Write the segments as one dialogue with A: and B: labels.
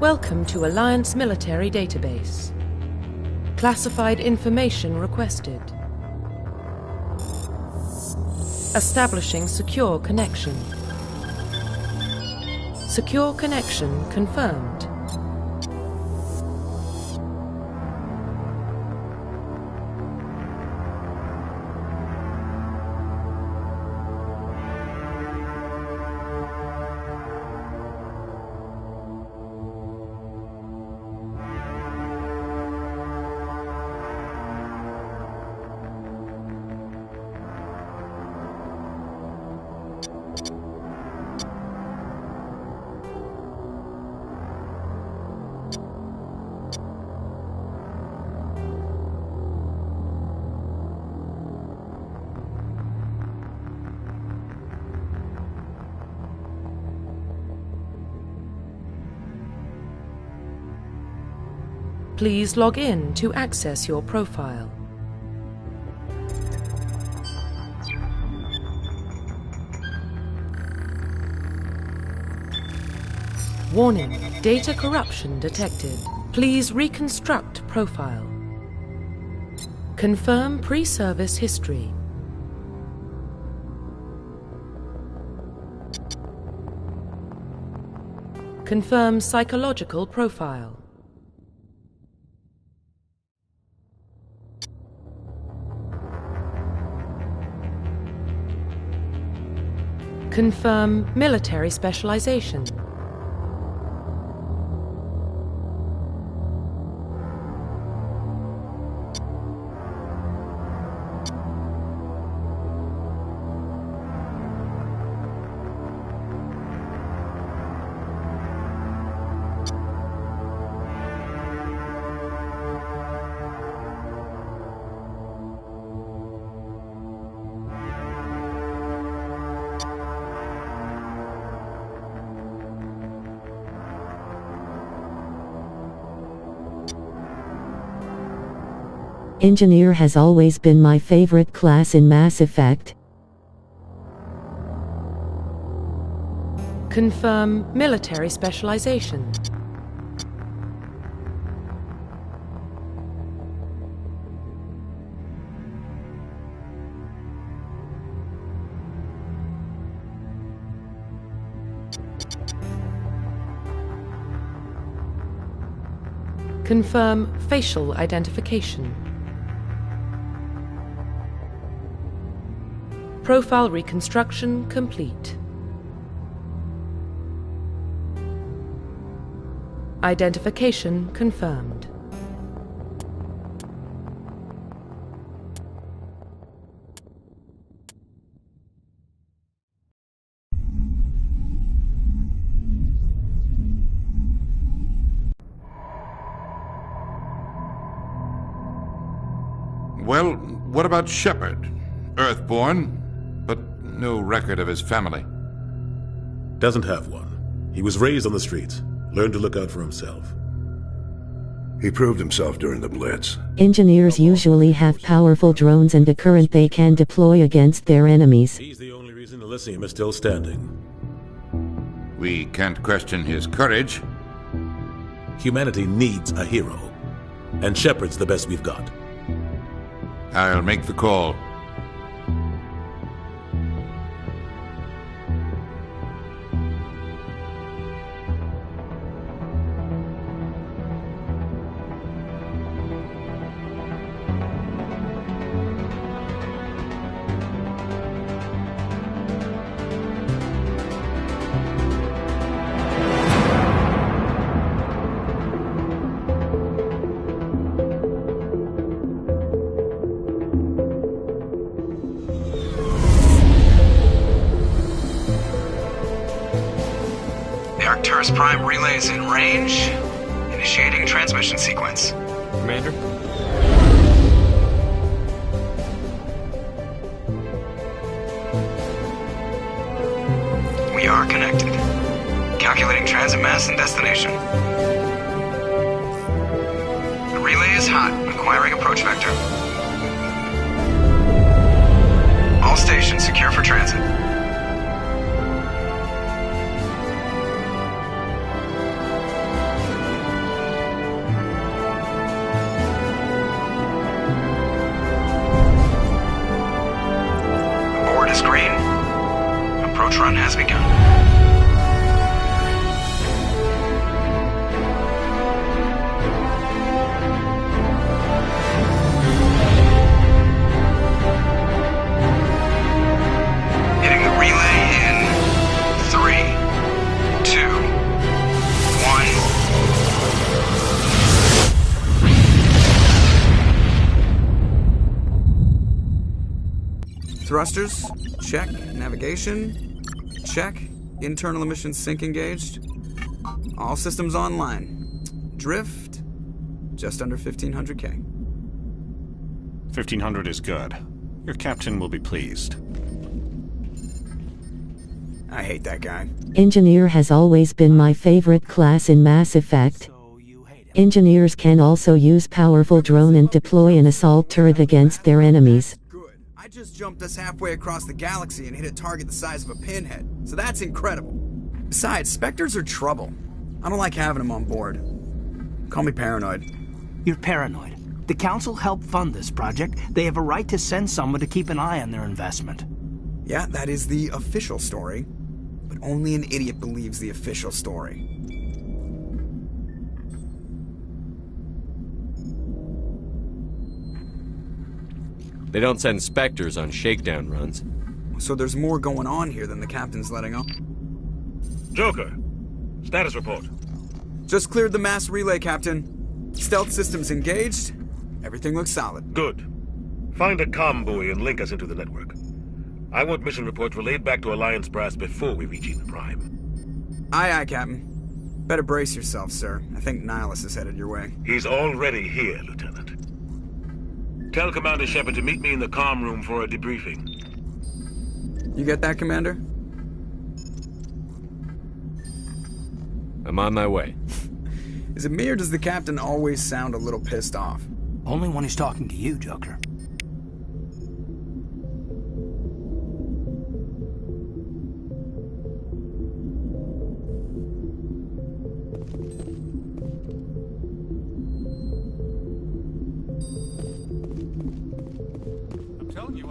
A: Welcome to Alliance Military Database. Classified information requested. Establishing secure connection. Secure connection confirmed. Please log in to access your profile. Warning, data corruption detected. Please reconstruct profile. Confirm pre-service history. Confirm psychological profile. Confirm military specialization.
B: Engineer has always been my favorite class in Mass Effect.
A: Confirm military specialization. Confirm facial identification. Profile reconstruction complete. Identification confirmed.
C: Well, what about Shepard? Earthborn, but no record of his family.
D: Doesn't have one. He was raised on the streets, learned to look out for himself.
E: He proved himself during the Blitz.
B: Engineers usually have powerful drones and a current they can deploy against their enemies.
D: He's the only reason Elysium is still standing.
C: We can't question his courage.
D: Humanity needs a hero, and Shepard's the best we've got.
C: I'll make the call.
F: Arcturus Prime relays in range. Initiating transmission sequence.
G: Commander?
F: We are connected. Calculating transit mass and destination. The relay is hot, acquiring approach vector. All stations secure for transit. Shakedown has begun. Hitting the relay in 3, 2, 1. Thrusters, check. Navigation, check. Internal emissions sync engaged. All systems online. Drift, just under 1500K.
G: 1500 is good. Your captain will be pleased.
F: I hate that guy.
B: Engineer has always been my favorite class in Mass Effect. Engineers can also use powerful drone and deploy an assault turret against their enemies.
F: Good. I just jumped us halfway across the galaxy and hit a target the size of a pinhead, so that's incredible. Besides, Spectres are trouble. I don't like having them on board. Call me paranoid.
H: You're paranoid. The Council helped fund this project. They have a right to send someone to keep an eye on their investment.
F: Yeah, that is the official story. But only an idiot believes the official story.
I: They don't send Spectres on shakedown runs.
F: So there's more going on here than the captain's letting on.
J: Joker, status report.
F: Just cleared the mass relay, Captain. Stealth systems engaged. Everything looks solid.
J: Good. Find a comm buoy and link us into the network. I want mission reports relayed back to Alliance Brass before we reach Eden Prime.
F: Aye, aye, Captain. Better brace yourself, sir. I think Nihilus is headed your way.
J: He's already here, Lieutenant. Tell Commander Shepard to meet me in the comm room for a debriefing.
F: You get that, Commander?
I: I'm on my way.
F: Is it me or does the Captain always sound a little pissed off?
H: Only when he's talking to you, Joker.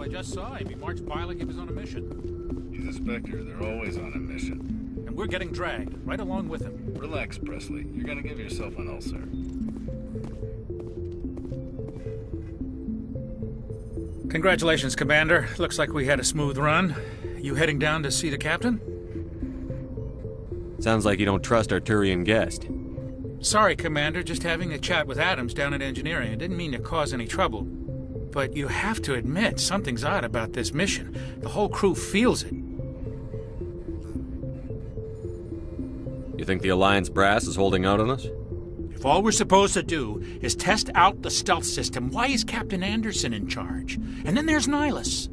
K: I just saw him. He marched by like he was on a mission.
L: He's a Spectre. They're always on a mission.
K: And we're getting dragged, right along with him.
L: Relax, Presley. You're gonna give yourself an ulcer.
K: Congratulations, Commander. Looks like we had a smooth run. You heading down to see the captain?
I: Sounds like you don't trust our Turian guest.
K: Sorry, Commander. Just having a chat with Adams down at Engineering. I didn't mean to cause any trouble. But you have to admit, something's odd about this mission. The whole crew feels it.
I: You think the Alliance Brass is holding out on us?
K: If all we're supposed to do is test out the stealth system, why is Captain Anderson in charge? And then there's Nihilus.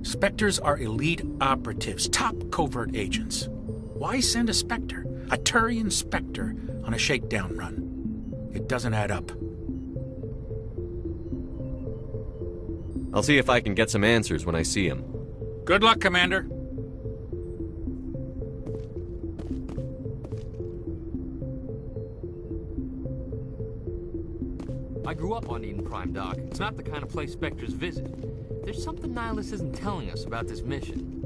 K: Spectres are elite operatives, top covert agents. Why send a Spectre, a Turian Spectre, on a shakedown run? It doesn't add up.
I: I'll see if I can get some answers when I see him.
K: Good luck, Commander.
M: I grew up on Eden Prime, Doc. It's not the kind of place Spectres visit. There's something Nihilus isn't telling us about this mission.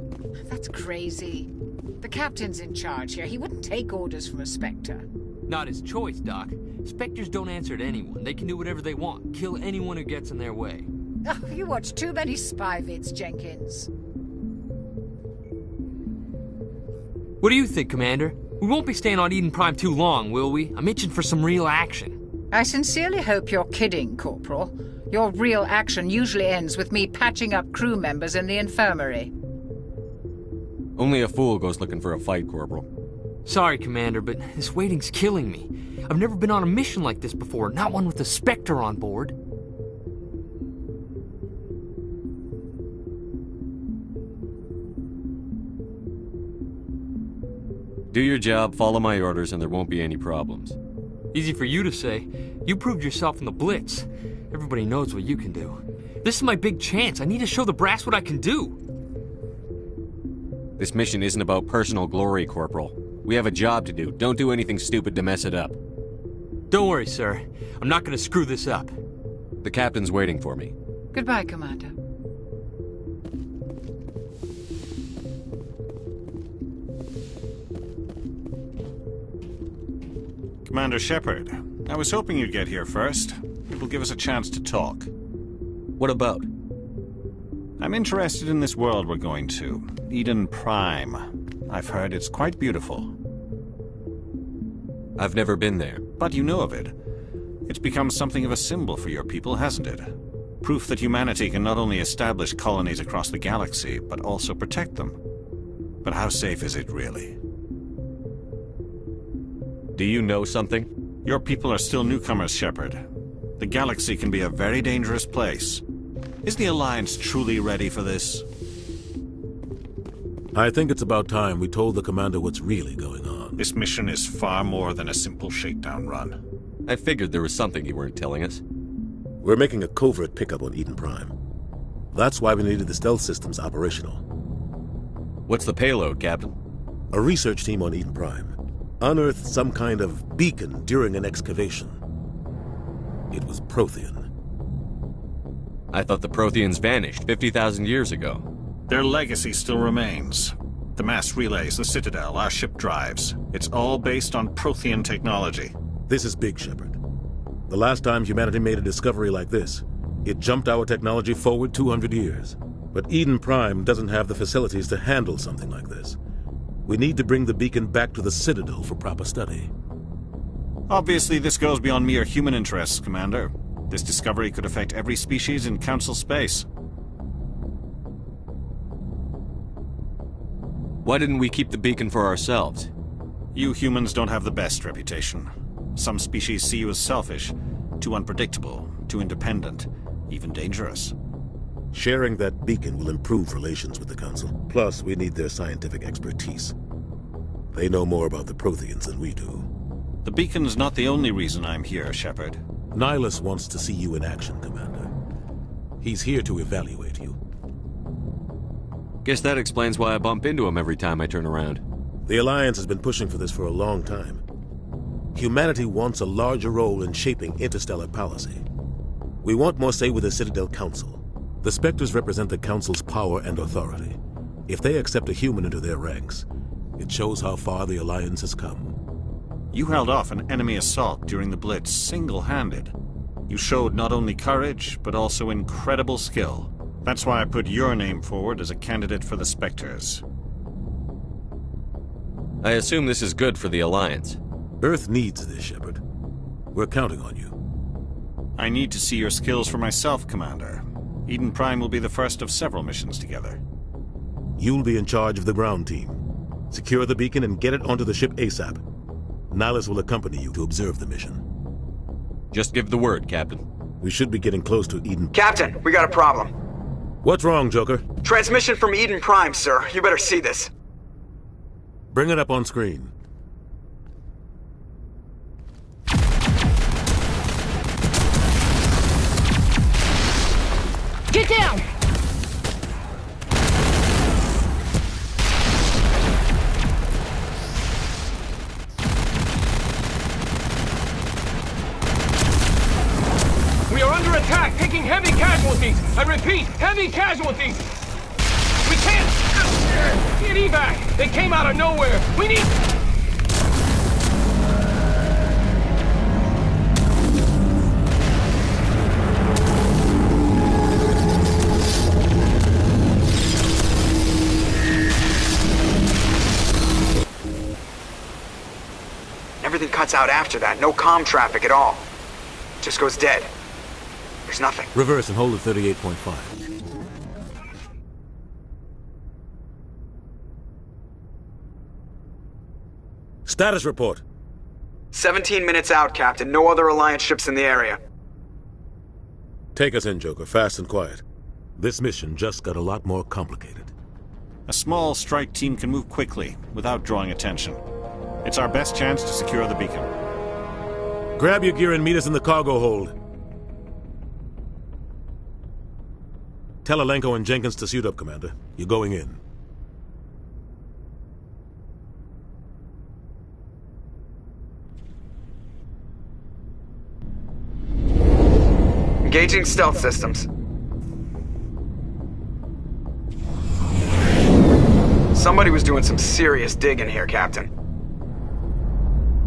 N: That's crazy. The captain's in charge here. He wouldn't take orders from a Spectre.
M: Not his choice, Doc. Spectres don't answer to anyone. They can do whatever they want. Kill anyone who gets in their way.
N: Oh, you watch too many spy vids, Jenkins.
M: What do you think, Commander? We won't be staying on Eden Prime too long, will we? I'm itching for some real action.
N: I sincerely hope you're kidding, Corporal. Your real action usually ends with me patching up crew members in the infirmary.
I: Only a fool goes looking for a fight, Corporal.
M: Sorry, Commander, but this waiting's killing me. I've never been on a mission like this before, not one with a Spectre on board.
I: Do your job, follow my orders, and there won't be any problems.
M: Easy for you to say. You proved yourself in the Blitz. Everybody knows what you can do. This is my big chance. I need to show the brass what I can do.
I: This mission isn't about personal glory, Corporal. We have a job to do. Don't do anything stupid to mess it up.
M: Don't worry, sir. I'm not going to screw this up.
I: The captain's waiting for me.
N: Goodbye, Commander.
G: Commander Shepard, I was hoping you'd get here first. It will give us a chance to talk.
I: What about?
G: I'm interested in this world we're going to, Eden Prime. I've heard it's quite beautiful.
I: I've never been there.
G: But you know of it. It's become something of a symbol for your people, hasn't it? Proof that humanity can not only establish colonies across the galaxy, but also protect them. But how safe is it, really?
I: Do you know something?
G: Your people are still newcomers, Shepard. The galaxy can be a very dangerous place. Is the Alliance truly ready for this?
D: I think it's about time we told the Commander what's really going on.
G: This mission is far more than a simple shakedown run.
I: I figured there was something you weren't telling us.
D: We're making a covert pickup on Eden Prime. That's why we needed the stealth systems operational.
I: What's the payload, Captain?
D: A research team on Eden Prime unearthed some kind of beacon during an excavation. It was Prothean.
I: I thought the Protheans vanished 50,000 years ago.
G: Their legacy still remains. The mass relays, the Citadel, our ship drives. It's all based on Prothean technology.
D: This is big, Shepard. The last time humanity made a discovery like this, it jumped our technology forward 200 years. But Eden Prime doesn't have the facilities to handle something like this. We need to bring the beacon back to the Citadel for proper study.
G: Obviously, this goes beyond mere human interests, Commander. This discovery could affect every species in Council space.
I: Why didn't we keep the beacon for ourselves?
G: You humans don't have the best reputation. Some species see you as selfish, too unpredictable, too independent, even dangerous.
D: Sharing that beacon will improve relations with the Council. Plus, we need their scientific expertise. They know more about the Protheans than we do.
G: The beacon's not the only reason I'm here, Shepard.
D: Nihilus wants to see you in action, Commander. He's here to evaluate you.
I: Guess that explains why I bump into him every time I turn around.
D: The Alliance has been pushing for this for a long time. Humanity wants a larger role in shaping interstellar policy. We want more say with the Citadel Council. The Spectres represent the Council's power and authority. If they accept a human into their ranks, it shows how far the Alliance has come.
G: You held off an enemy assault during the Blitz single-handed. You showed not only courage, but also incredible skill. That's why I put your name forward as a candidate for the Spectres.
I: I assume this is good for the Alliance.
D: Earth needs this, Shepard. We're counting on you.
G: I need to see your skills for myself, Commander. Eden Prime will be the first of several missions together.
D: You'll be in charge of the ground team. Secure the beacon and get it onto the ship ASAP. Nihilus will accompany you to observe the mission.
I: Just give the word, Captain.
D: We should be getting close to Eden.
F: Captain, we got a problem.
D: What's wrong, Joker?
F: Transmission from Eden Prime, sir. You better see this.
D: Bring it up on screen.
O: Get down!
M: We are under attack, taking heavy casualties. I repeat, heavy casualties. We can't get evac. They came out of nowhere. We need...
F: Everything cuts out after that. No comm traffic at all. Just goes dead. There's nothing.
D: Reverse and hold at 38.5. Status report.
F: 17 minutes out, Captain. No other Alliance ships in the area.
D: Take us in, Joker. Fast and quiet. This mission just got a lot more complicated.
G: A small strike team can move quickly, without drawing attention. It's our best chance to secure the beacon.
D: Grab your gear and meet us in the cargo hold. Tell Alenko and Jenkins to suit up, Commander. You're going in.
F: Engaging stealth systems. Somebody was doing some serious digging here, Captain.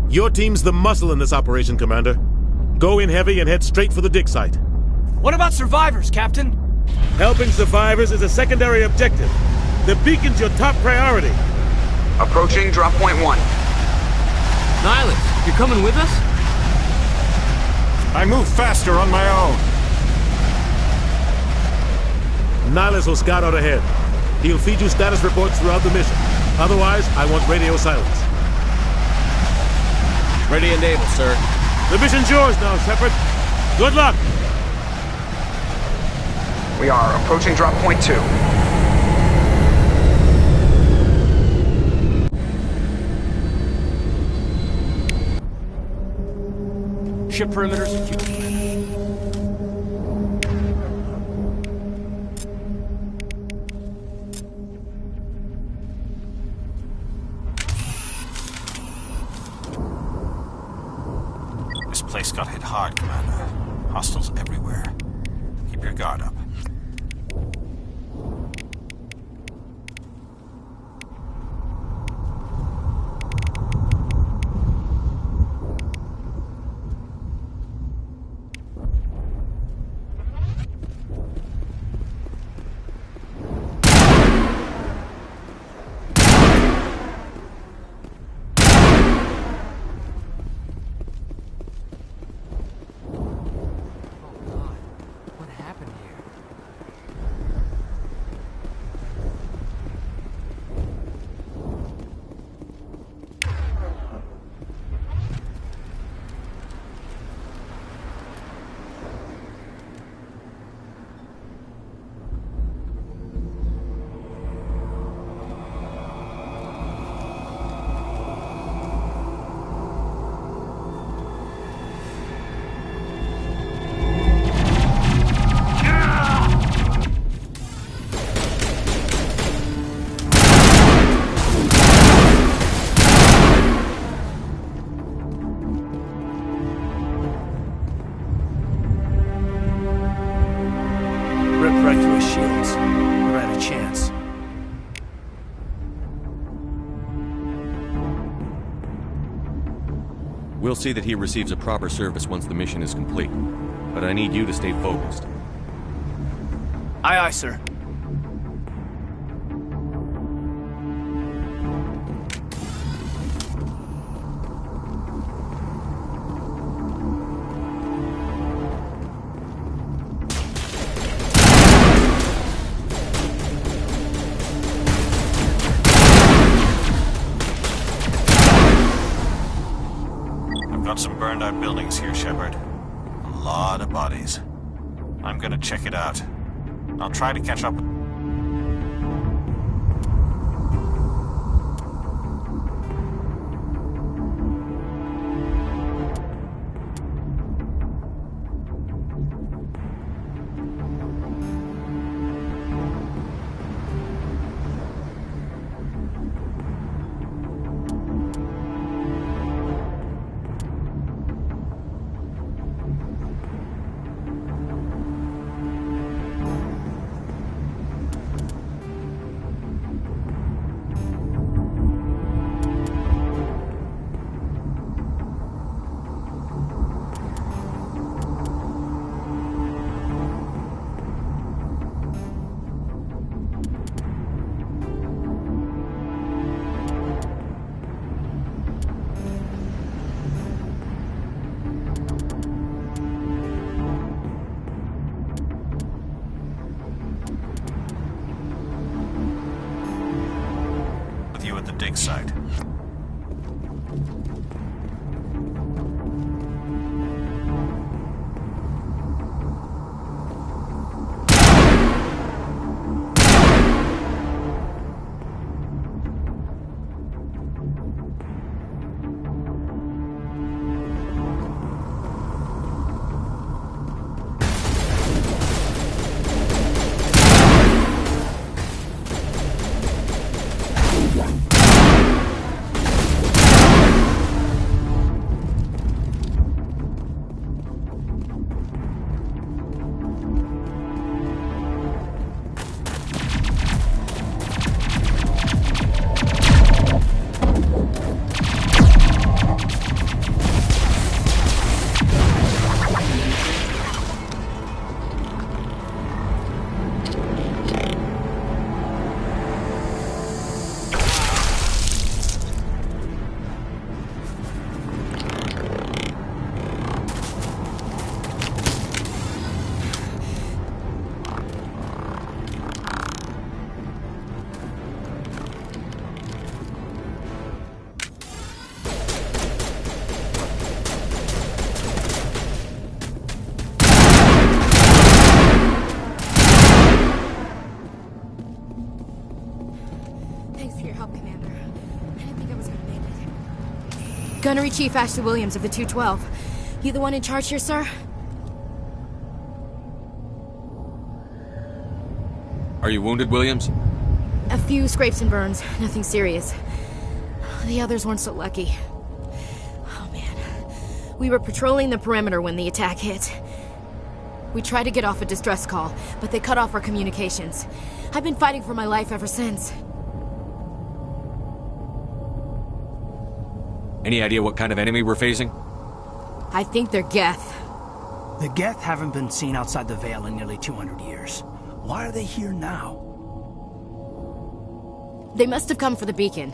D: Your team's the muscle in this operation, Commander. Go in heavy and head straight for the dig site.
O: What about survivors, Captain?
D: Helping survivors is a secondary objective. The beacon's your top priority.
F: Approaching drop point 1.
M: Nihilus, you're coming with us?
G: I move faster on my own.
D: Nihilus will scout out ahead. He'll feed you status reports throughout the mission. Otherwise, I want radio silence.
O: Ready and able, sir.
D: The mission's yours now, Shepard. Good luck!
F: We are approaching drop point 2.
O: Ship perimeter secure.
G: This place got hit hard, Commander. Hostiles everywhere. Keep your guard up.
I: We'll see that he receives a proper service once the mission is complete. But I need you to stay focused.
O: Aye, aye, sir.
G: Got some burned out buildings here, Shepard. A lot of bodies. I'm gonna check it out. I'll try to catch up. Dig site.
P: Gunnery Chief Ashley Williams of the 212. You the one in charge here, sir?
I: Are you wounded, Williams?
P: A few scrapes and burns, nothing serious. The others weren't so lucky. Oh man. We were patrolling the perimeter when the attack hit. We tried to get off a distress call, but they cut off our communications. I've been fighting for my life ever since.
I: Any idea what kind of enemy we're facing?
P: I think they're Geth.
H: The Geth haven't been seen outside the Veil in nearly 200 years. Why are they here now?
P: They must have come for the beacon.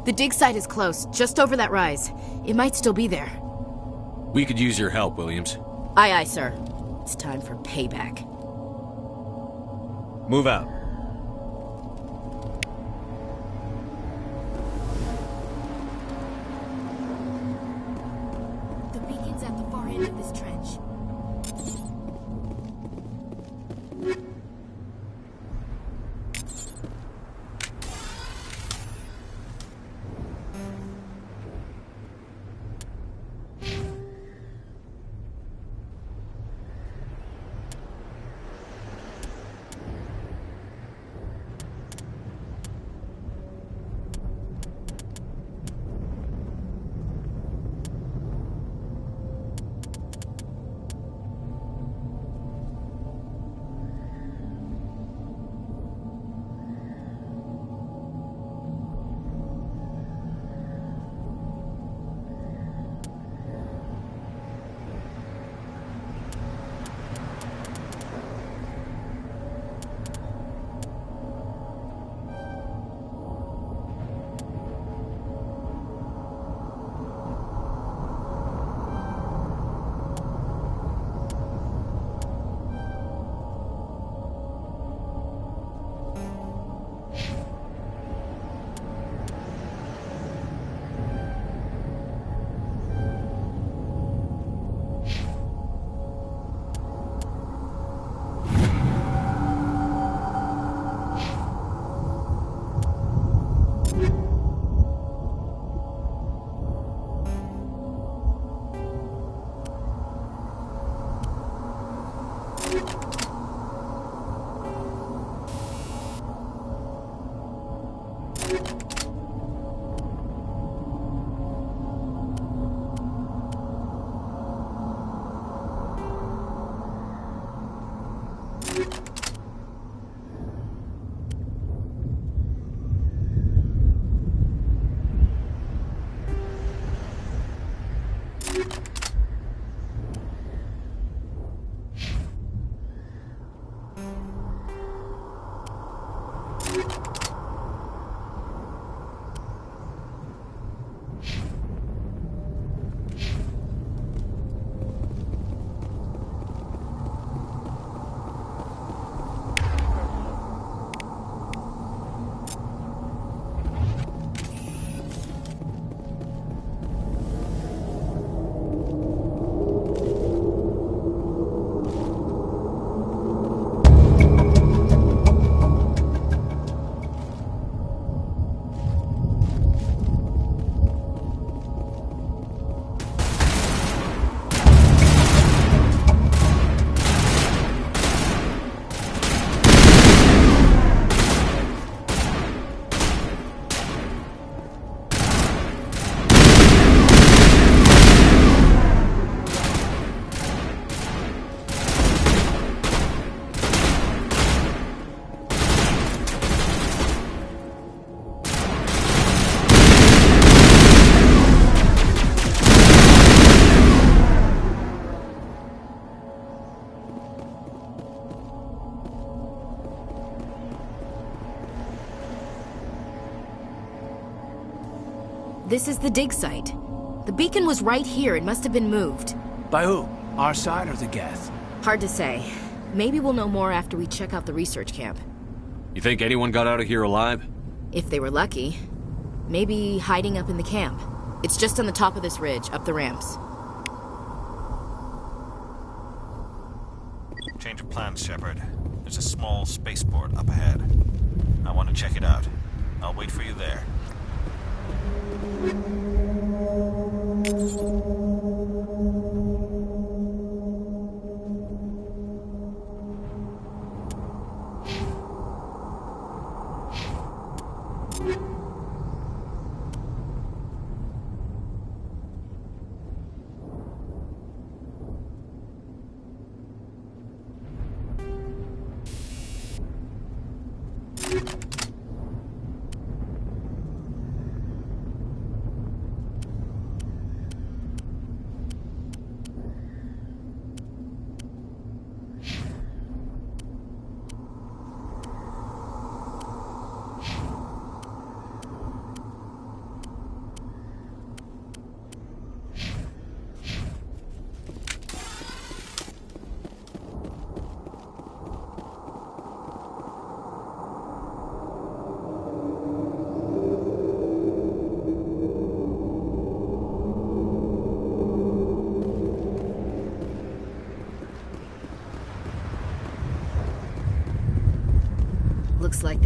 P: The dig site is close, just over that rise. It might still be there.
I: We could use your help, Williams.
P: Aye, aye, sir. It's time for payback.
I: Move out.
P: The beacon's at the far end of this trench. This is the dig site. The beacon was right here. It must have been moved.
H: By who? Our side or the Geth?
P: Hard to say. Maybe we'll know more after we check out the research camp.
I: You think anyone got out of here alive?
P: If they were lucky. Maybe hiding up in the camp. It's just on the top of this ridge, up the ramps.
G: Change of plans, Shepard. There's a small spaceport up ahead. I want to check it out. I'll wait for you there.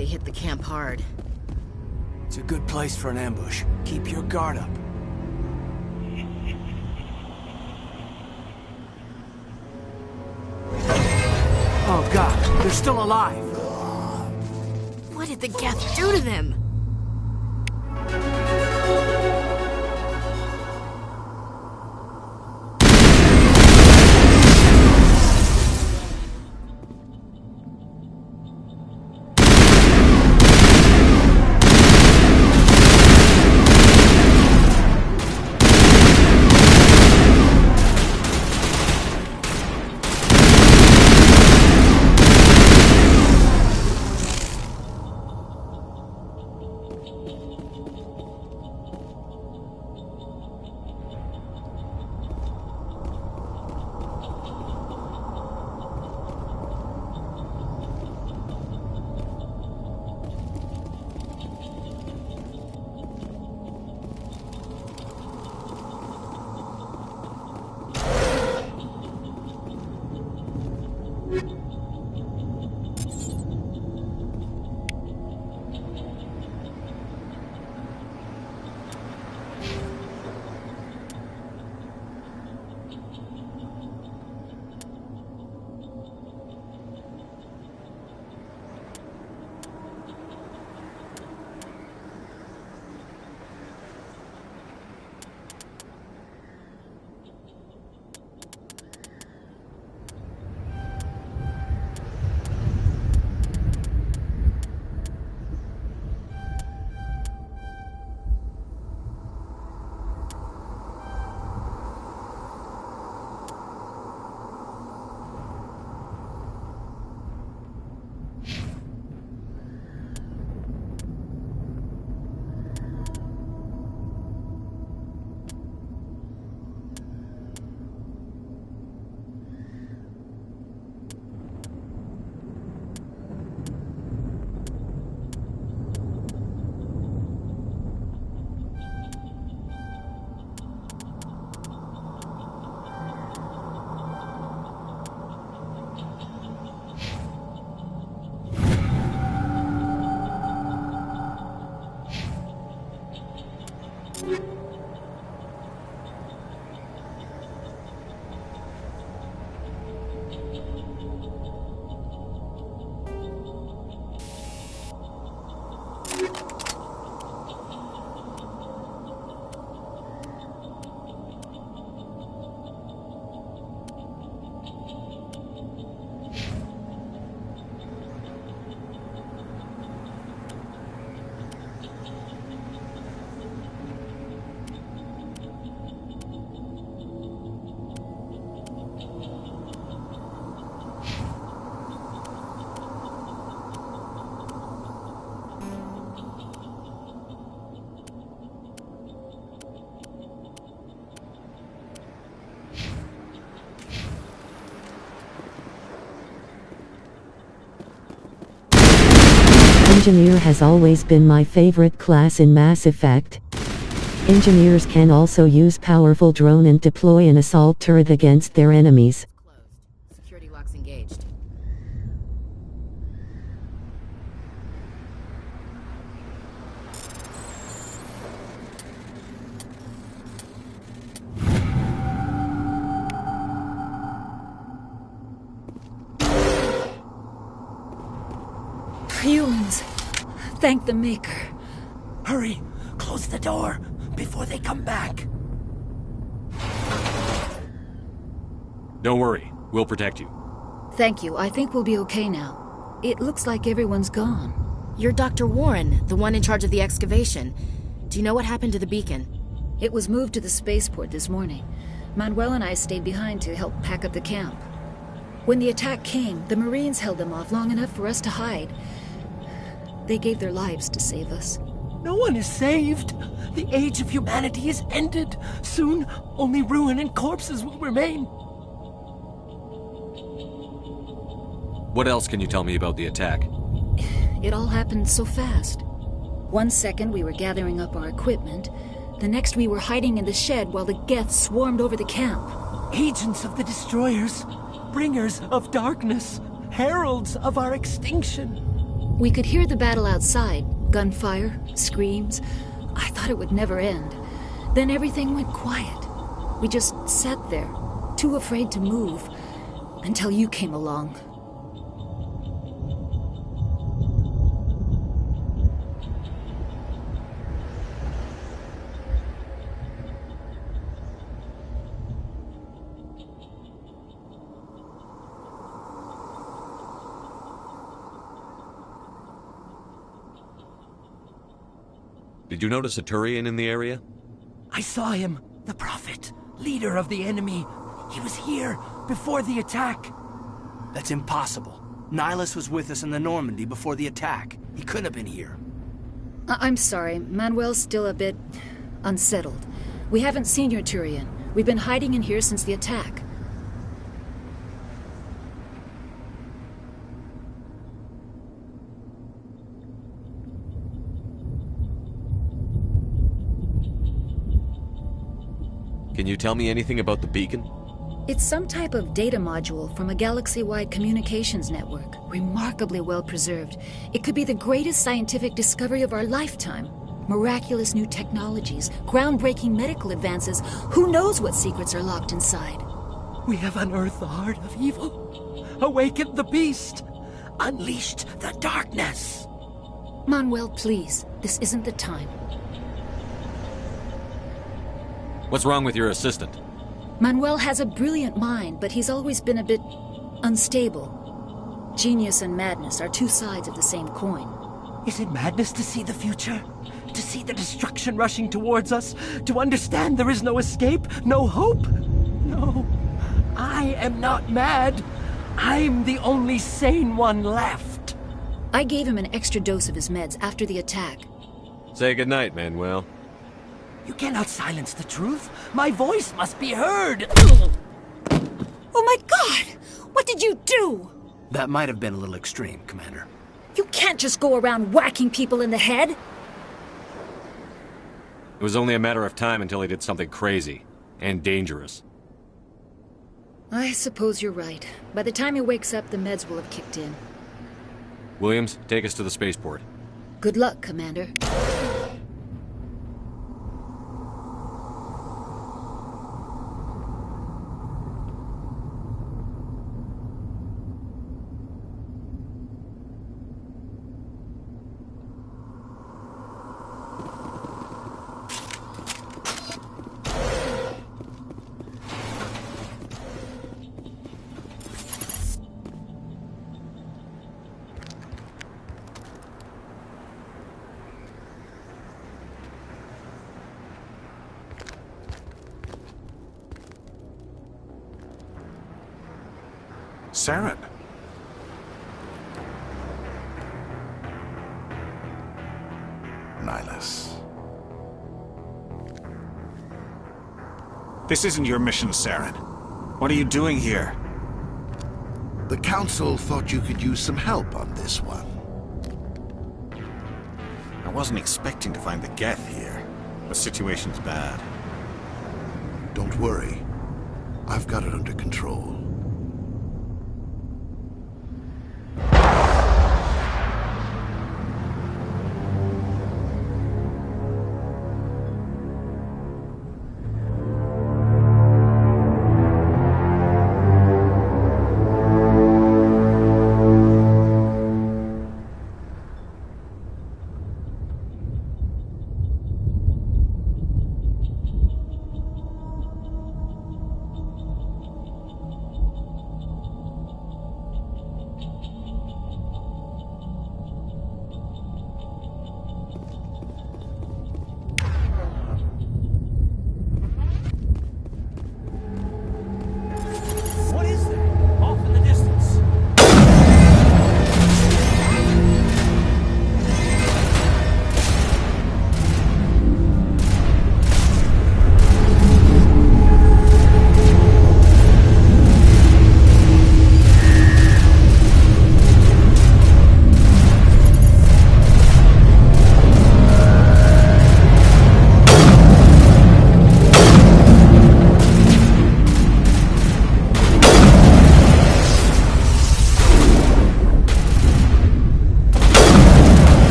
P: they hit the camp hard.
O: It's a good place for an ambush. Keep your guard up. Oh god, they're still alive!
P: What did the Geth do to them?
B: Engineer has always been my favorite class in Mass Effect. Engineers can also use powerful drone and deploy an assault turret against their enemies.
P: Security locks engaged.
Q: Humans. Thank the Maker.
O: Hurry! Close the door before they come back.
I: Don't worry. We'll protect you.
Q: Thank you. I think we'll be okay now. It looks like everyone's gone.
P: You're Dr. Warren, the one in charge of the excavation. Do you know what happened to the beacon?
Q: It was moved to the spaceport this morning. Manuel and I stayed behind to help pack up the camp. When the attack came, the Marines held them off long enough for us to hide. They gave their lives to save us.
O: No one is saved. The age of humanity is ended. Soon, only ruin and corpses will remain.
I: What else can you tell me about the attack?
Q: It all happened so fast. 1 second we were gathering up our equipment. The next we were hiding in the shed while the Geth swarmed over the camp.
O: Agents of the Destroyers. Bringers of darkness. Heralds of our extinction.
Q: We could hear the battle outside. Gunfire, screams. I thought it would never end. Then everything went quiet. We just sat there, too afraid to move, until you came along.
I: Did you notice a Turian in the area?
O: I saw him. The Prophet. Leader of the enemy. He was here before the attack.
H: That's impossible. Nihilus was with us in the Normandy before the attack. He couldn't have been here.
Q: I'm sorry. Manuel's still a bit unsettled. We haven't seen your Turian. We've been hiding in here since the attack.
I: Can you tell me anything about the beacon?
Q: It's some type of data module from a galaxy-wide communications network. Remarkably well preserved. It could be the greatest scientific discovery of our lifetime. Miraculous new technologies, groundbreaking medical advances. Who knows what secrets are locked inside?
O: We have unearthed the heart of evil, awakened the beast, unleashed the darkness.
Q: Manuel, please. This isn't the time.
I: What's wrong with your assistant?
Q: Manuel has a brilliant mind, but he's always been a bit unstable. Genius and madness are two sides of the same coin.
O: Is it madness to see the future? To see the destruction rushing towards us? To understand there is no escape? No hope? No. I am not mad. I'm the only sane one left.
Q: I gave him an extra dose of his meds after the attack.
I: Say goodnight, Manuel.
O: You cannot silence the truth. My voice must be heard.
P: Oh my God! What did you do?
H: That might have been a little extreme, Commander.
Q: You can't just go around whacking people in the head.
I: It was only a matter of time until he did something crazy and dangerous.
Q: I suppose you're right. By the time he wakes up, the meds will have kicked in.
I: Williams, take us to the spaceport.
Q: Good luck, Commander.
R: Saren. Nihilus.
G: This isn't your mission, Saren. What are you doing here?
E: The Council thought you could use some help on this one.
G: I wasn't expecting to find the Geth here. The situation's bad.
E: Don't worry. I've got it under control.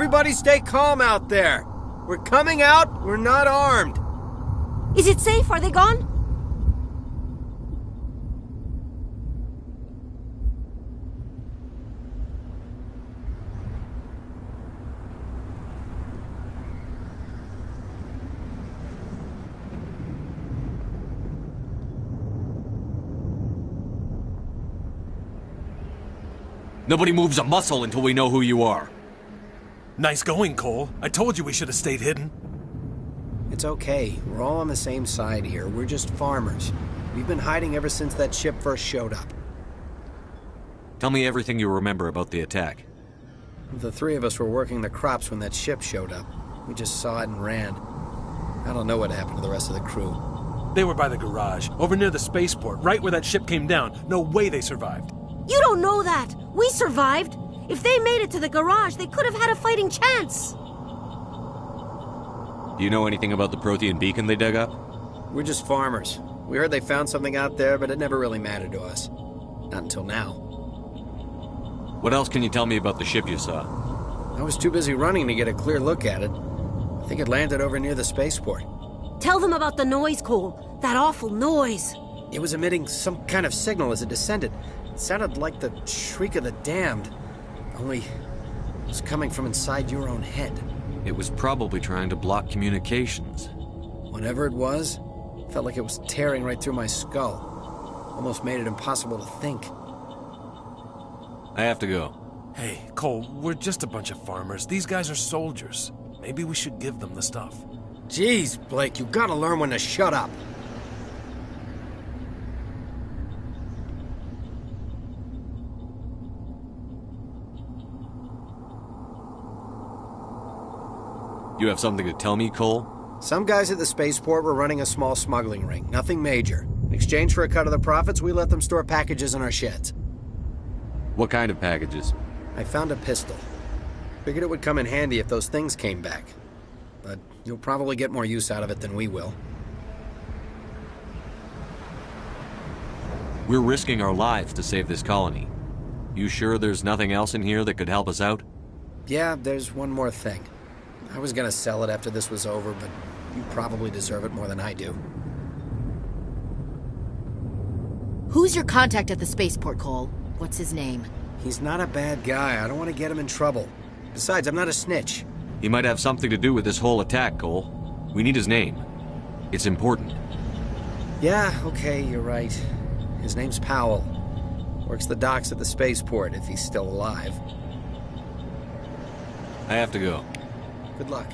S: Everybody stay calm out there. We're coming out. We're not armed.
T: Is it safe? Are they gone?
I: Nobody moves a muscle until we know who you are.
U: Nice going, Cole. I told you we should have stayed hidden.
S: It's okay. We're all on the same side here. We're just farmers. We've been hiding ever since that ship first showed up.
I: Tell me everything you remember about the attack.
S: The three of us were working the crops when that ship showed up. We just saw it and ran. I don't know what happened to the rest of the crew.
U: They were by the garage, over near the spaceport, right where that ship came down. No way they survived.
T: You don't know that! We survived! If they made it to the garage, they could have had a fighting chance!
I: Do you know anything about the Prothean beacon they dug up?
S: We're just farmers. We heard they found something out there, but it never really mattered to us. Not until now.
I: What else can you tell me about the ship you saw?
S: I was too busy running to get a clear look at it. I think it landed over near the spaceport.
T: Tell them about the noise, Cole. That awful noise.
S: It was emitting some kind of signal as it descended. It sounded like the shriek of the damned. Only it was coming from inside your own head.
I: It was probably trying to block communications.
S: Whatever it was, felt like it was tearing right through my skull. Almost made it impossible to think.
I: I have to go.
U: Hey, Cole, we're just a bunch of farmers. These guys are soldiers. Maybe we should give them the stuff.
S: Jeez, Blake, you gotta learn when to shut up.
I: You have something to tell me, Cole?
S: Some guys at the spaceport were running a small smuggling ring. Nothing major. In exchange for a cut of the profits, we let them store packages in our sheds.
I: What kind of packages?
S: I found a pistol. Figured it would come in handy if those things came back. But you'll probably get more use out of it than we will.
I: We're risking our lives to save this colony. You sure there's nothing else in here that could help us out?
S: Yeah, there's one more thing. I was gonna sell it after this was over, but you probably deserve it more than I do.
P: Who's your contact at the spaceport, Cole? What's his name?
S: He's not a bad guy. I don't want to get him in trouble. Besides, I'm not a snitch.
I: He might have something to do with this whole attack, Cole. We need his name. It's important.
S: Yeah, okay, you're right. His name's Powell. Works the docks at the spaceport, if he's still alive.
I: I have to go.
S: Good luck.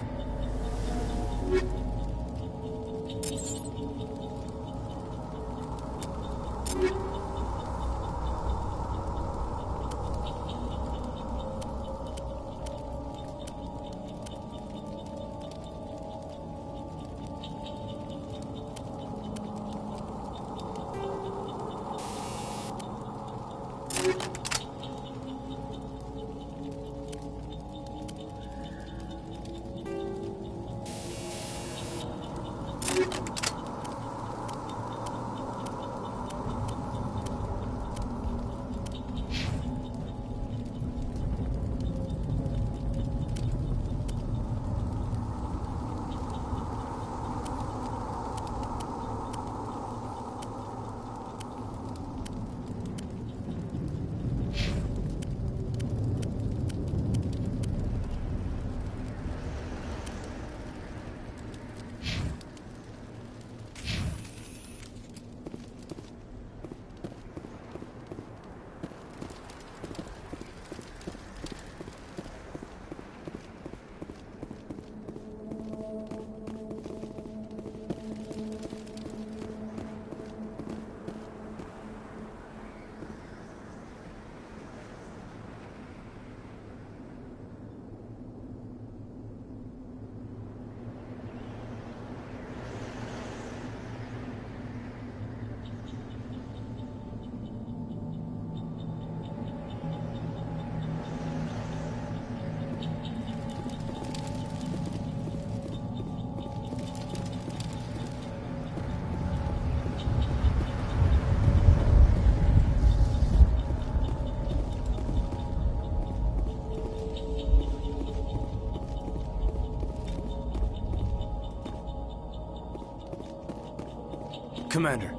S: Commander,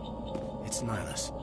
S: it's Nihilus.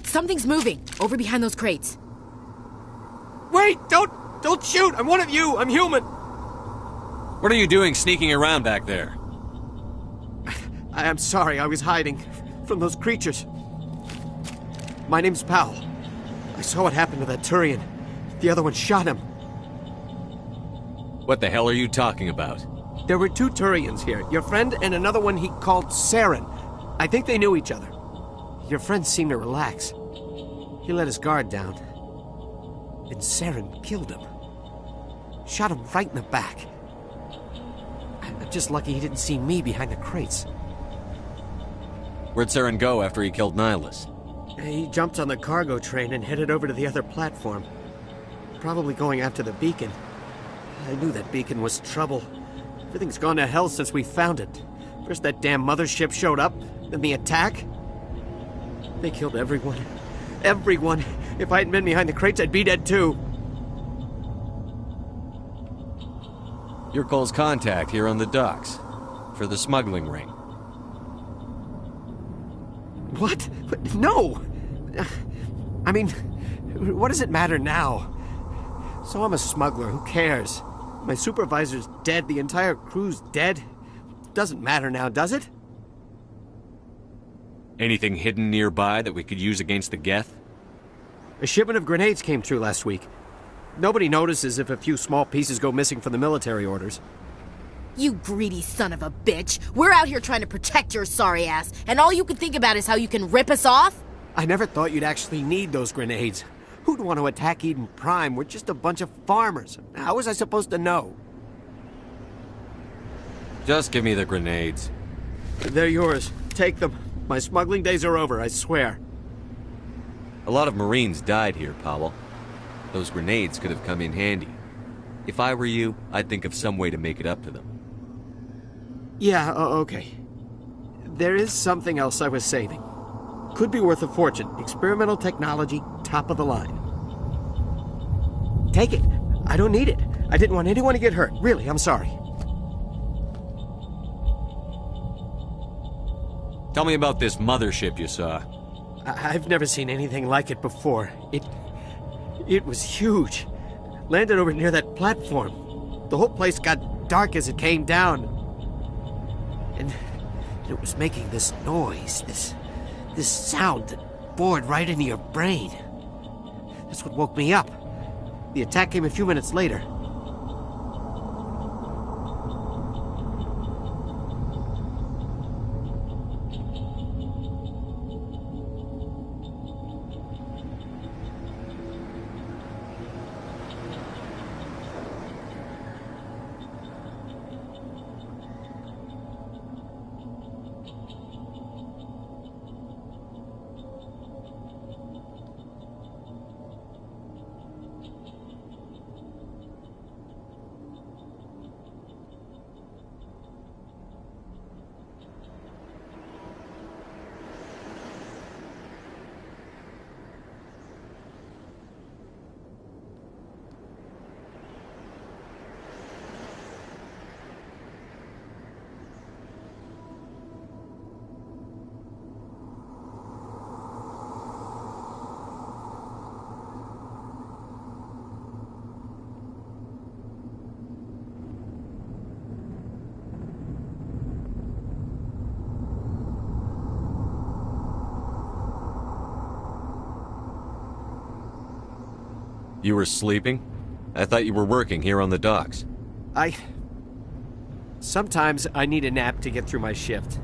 P: Something's moving, over behind those crates.
O: Wait! Don't shoot! I'm one of you! I'm human!
I: What are you doing sneaking around back there?
O: I'm sorry, I was hiding from those creatures. My name's Powell. I saw what happened to that Turian. The other one shot him.
I: What the hell are you talking about?
O: There were 2 Turians here. Your friend and another one he called Saren. I think they knew each other. Your friend seemed to relax. He let his guard down. And Saren killed him. Shot him right in the back. I'm just lucky he didn't see me behind the crates.
I: Where'd Saren go after he killed Nihilus?
O: He jumped on the cargo train and headed over to the other platform. Probably going after the beacon. I knew that beacon was trouble. Everything's gone to hell since we found it. First that damn mothership showed up, then the attack. They killed everyone. Everyone. If I hadn't been behind the crates, I'd be dead too.
I: You're Cole's contact here on the docks. For the smuggling ring.
O: What? No! I mean, what does it matter now? So I'm a smuggler, who cares? My supervisor's dead, the entire crew's dead. Doesn't matter now, does it?
I: Anything hidden nearby that we could use against the Geth?
O: A shipment of grenades came through last week. Nobody notices if a few small pieces go missing from the military orders.
P: You greedy son of a bitch! We're out here trying to protect your sorry ass, and all you can think about is how you can rip us off?
O: I never thought you'd actually need those grenades. Who'd want to attack Eden Prime? We're just a bunch of farmers. How was I supposed to know?
I: Just give me the grenades.
O: They're yours. Take them. My smuggling days are over, I swear.
I: A lot of Marines died here, Powell. Those grenades could have come in handy. If I were you, I'd think of some way to make it up to them.
O: Yeah, okay. There is something else I was saving. Could be worth a fortune. Experimental technology, top of the line. Take it. I don't need it. I didn't want anyone to get hurt. Really, I'm sorry.
I: Tell me about this mothership you saw.
O: I've never seen anything like it before. It was huge. Landed over near that platform. The whole place got dark as it came down. And it was making this noise, this sound that bored right into your brain. That's what woke me up. The attack came a few minutes later.
I: You were sleeping? I thought you were working here on the docks.
S: Sometimes I need a nap to get through my shift.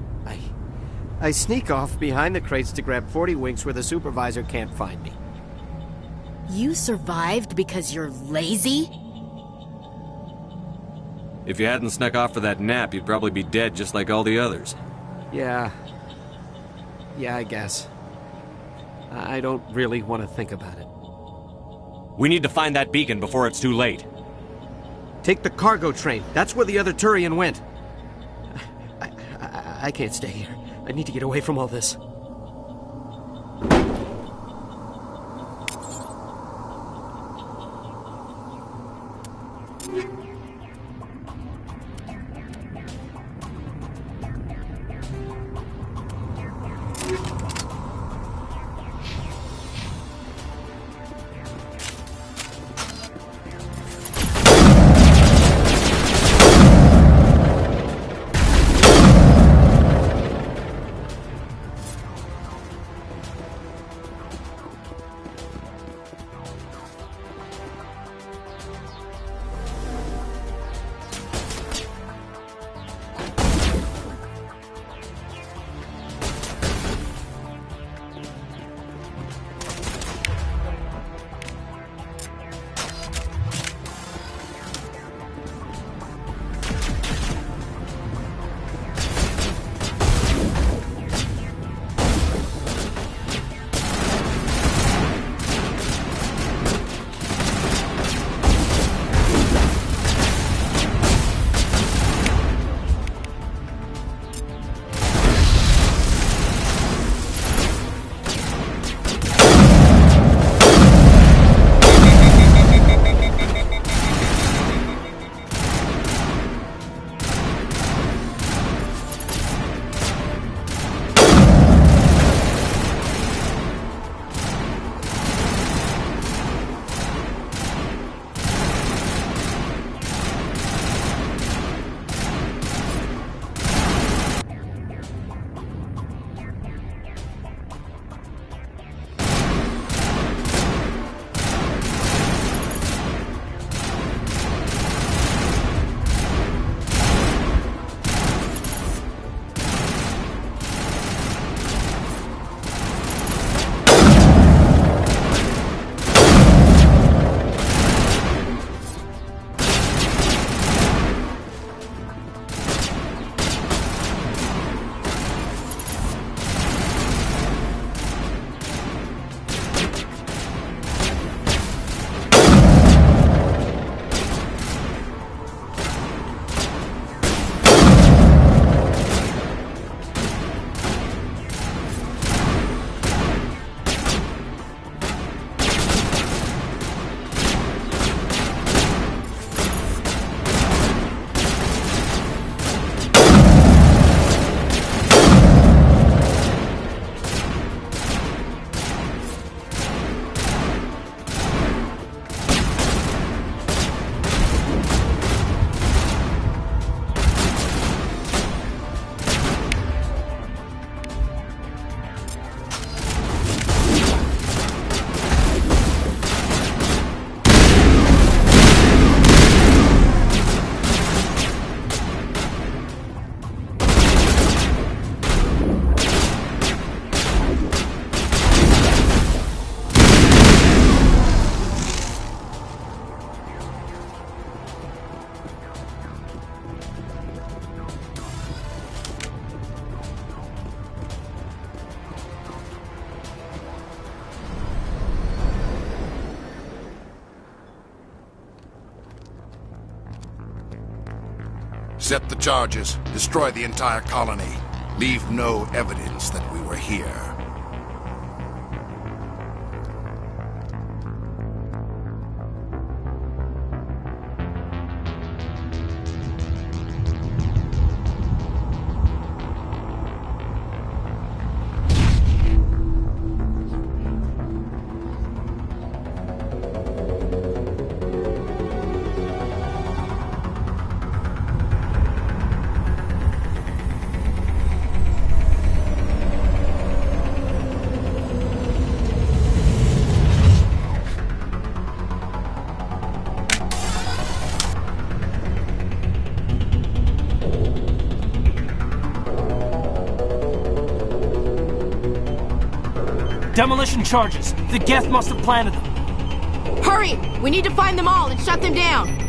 S: I sneak off behind the crates to grab 40 winks where the supervisor can't find me.
P: You survived because you're lazy?
I: If you hadn't snuck off for that nap, you'd probably be dead just like all the others.
S: Yeah, I guess. I don't really want to think about it.
I: We need to find that beacon before it's too late.
S: Take the cargo train. That's where the other Turian went. I can't stay here. I need to get away from all this.
E: Set the charges. Destroy the entire colony. Leave no evidence that we were here.
O: Demolition charges. The Geth must have planted them.
P: Hurry! We need to find them all and shut them down!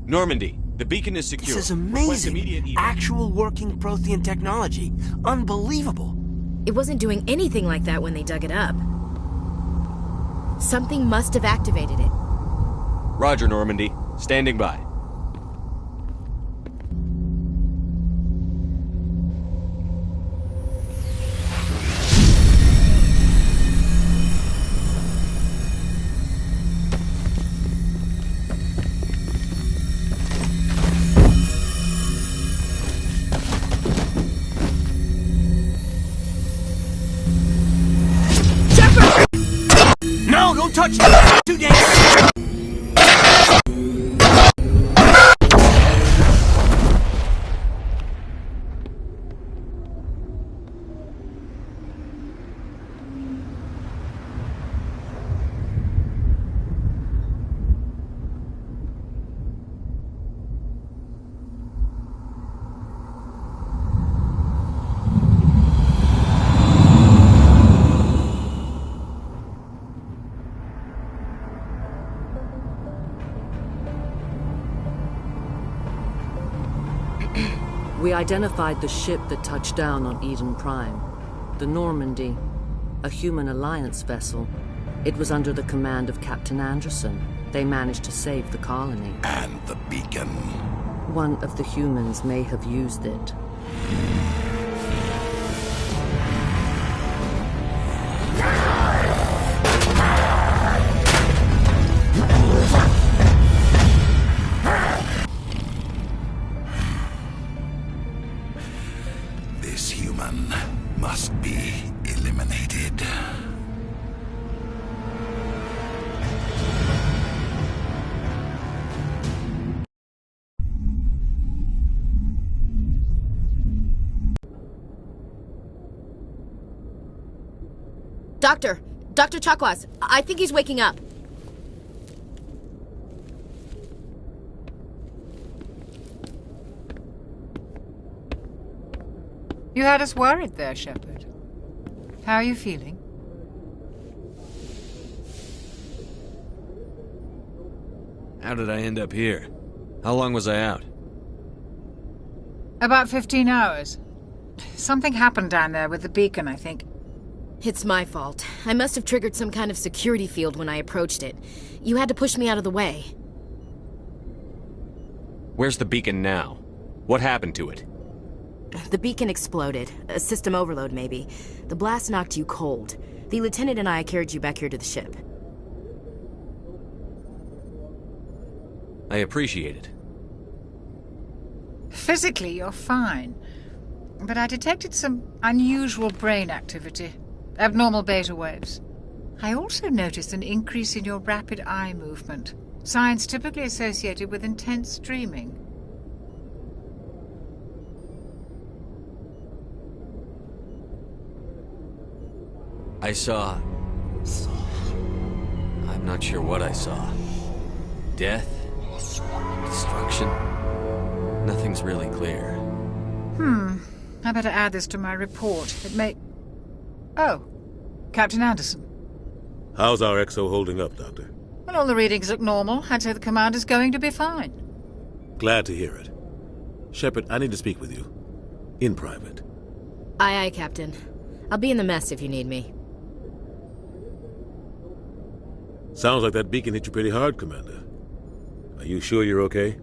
I: Normandy, the beacon is secure.
O: This is
I: Request
O: amazing.
I: immediate
O: Actual working Prothean technology. Unbelievable.
P: It wasn't doing anything like that when they dug it up. Something must have activated it.
I: Roger, Normandy. Standing by.
O: No, don't touch it! Too dangerous!
A: We identified the ship that touched down on Eden Prime. The Normandy, a human alliance vessel. It was under the command of Captain Anderson. They managed to save the colony.
E: And the beacon.
A: One of the humans may have used it.
E: This human must be eliminated.
P: Dr. Chakwas, I think he's waking up.
N: You had us worried there, Shepard. How are you feeling?
I: How did I end up here? How long was I out?
N: About 15 hours. Something happened down there with the beacon, I think.
P: It's my fault. I must have triggered some kind of security field when I approached it. You had to push me out of the way.
I: Where's the beacon now? What happened to it?
P: The beacon exploded. A system overload, maybe. The blast knocked you cold. The lieutenant and I carried you back here to the ship.
I: I appreciate it.
N: Physically, you're fine. But I detected some unusual brain activity. Abnormal beta waves. I also noticed an increase in your rapid eye movement. Signs typically associated with intense dreaming.
I: I saw... I'm not sure what I saw. Death? Destruction? Nothing's really clear.
N: I better add this to my report. It may... Oh, Captain Anderson.
D: How's our XO holding up, Doctor?
N: Well, all the readings look normal. I'd say the commander's going to be fine.
D: Glad to hear it. Shepard, I need to speak with you. In private.
P: Aye, Captain. I'll be in the mess if you need me.
D: Sounds like that beacon hit you pretty hard, Commander. Are you sure you're okay?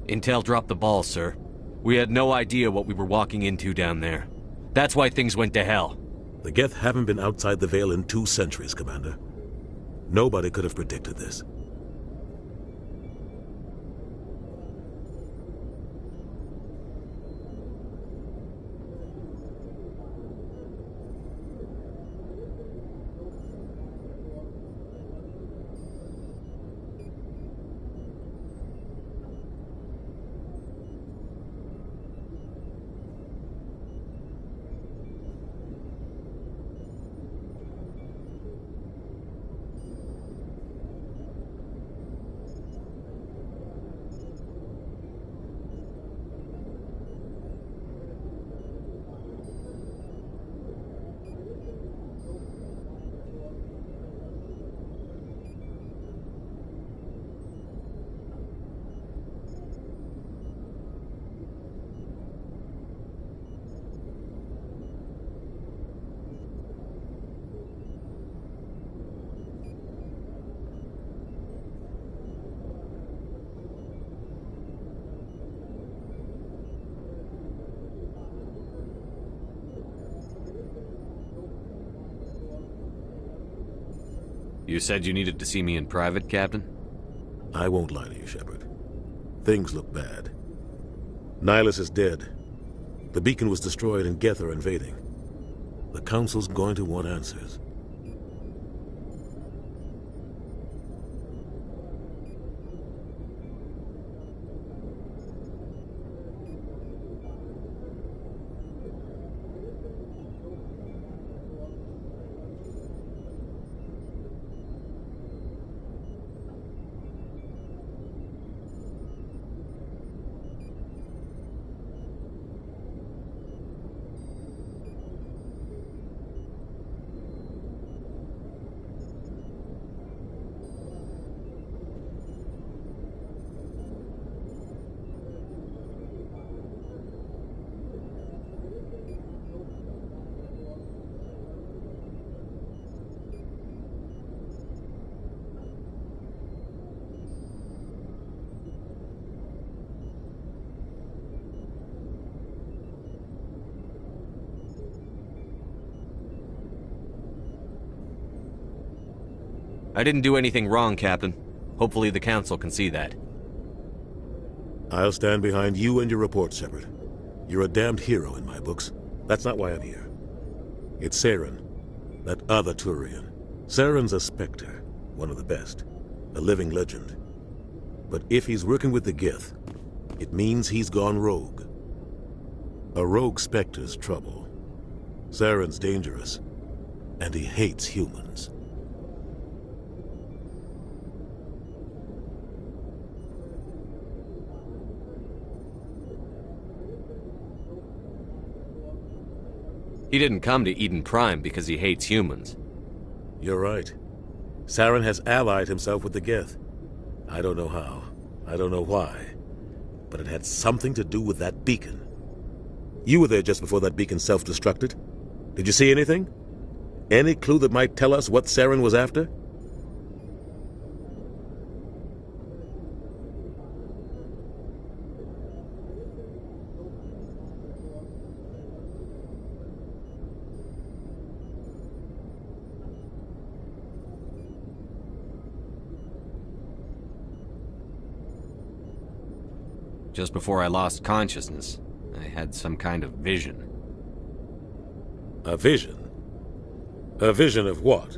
I: Intel dropped the ball, sir. We had no idea what we were walking into down there. That's why things went to hell.
D: The Geth haven't been outside the Veil in 2 centuries, Commander. Nobody could have predicted this.
I: You said you needed to see me in private, Captain?
D: I won't lie to you, Shepard. Things look bad. Nihilus is dead. The beacon was destroyed and Geth are invading. The Council's going to want answers.
I: I didn't do anything wrong, Captain. Hopefully the Council can see that.
D: I'll stand behind you and your report, Shepard. You're a damned hero in my books. That's not why I'm here. It's Saren, that other Turian. Saren's a Spectre, one of the best. A living legend. But if he's working with the Geth, it means he's gone rogue. A rogue Spectre's trouble. Saren's dangerous, and he hates humans.
I: He didn't come to Eden Prime because he hates humans.
D: You're right. Saren has allied himself with the Geth. I don't know how. I don't know why. But it had something to do with that beacon. You were there just before that beacon self-destructed. Did you see anything? Any clue that might tell us what Saren was after?
I: Just before I lost consciousness, I had some kind of vision.
D: A vision? A vision of what?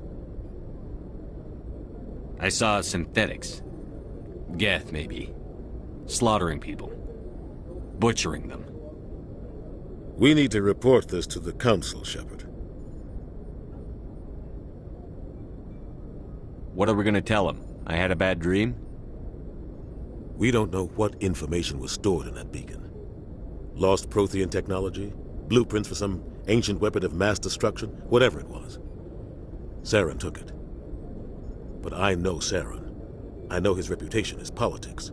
I: I saw synthetics. Geth, maybe. Slaughtering people. Butchering them.
D: We need to report this to the Council, Shepard.
I: What are we gonna tell them? I had a bad dream?
D: We don't know what information was stored in that beacon. Lost Prothean technology? Blueprints for some ancient weapon of mass destruction? Whatever it was. Saren took it. But I know Saren. I know his reputation is politics.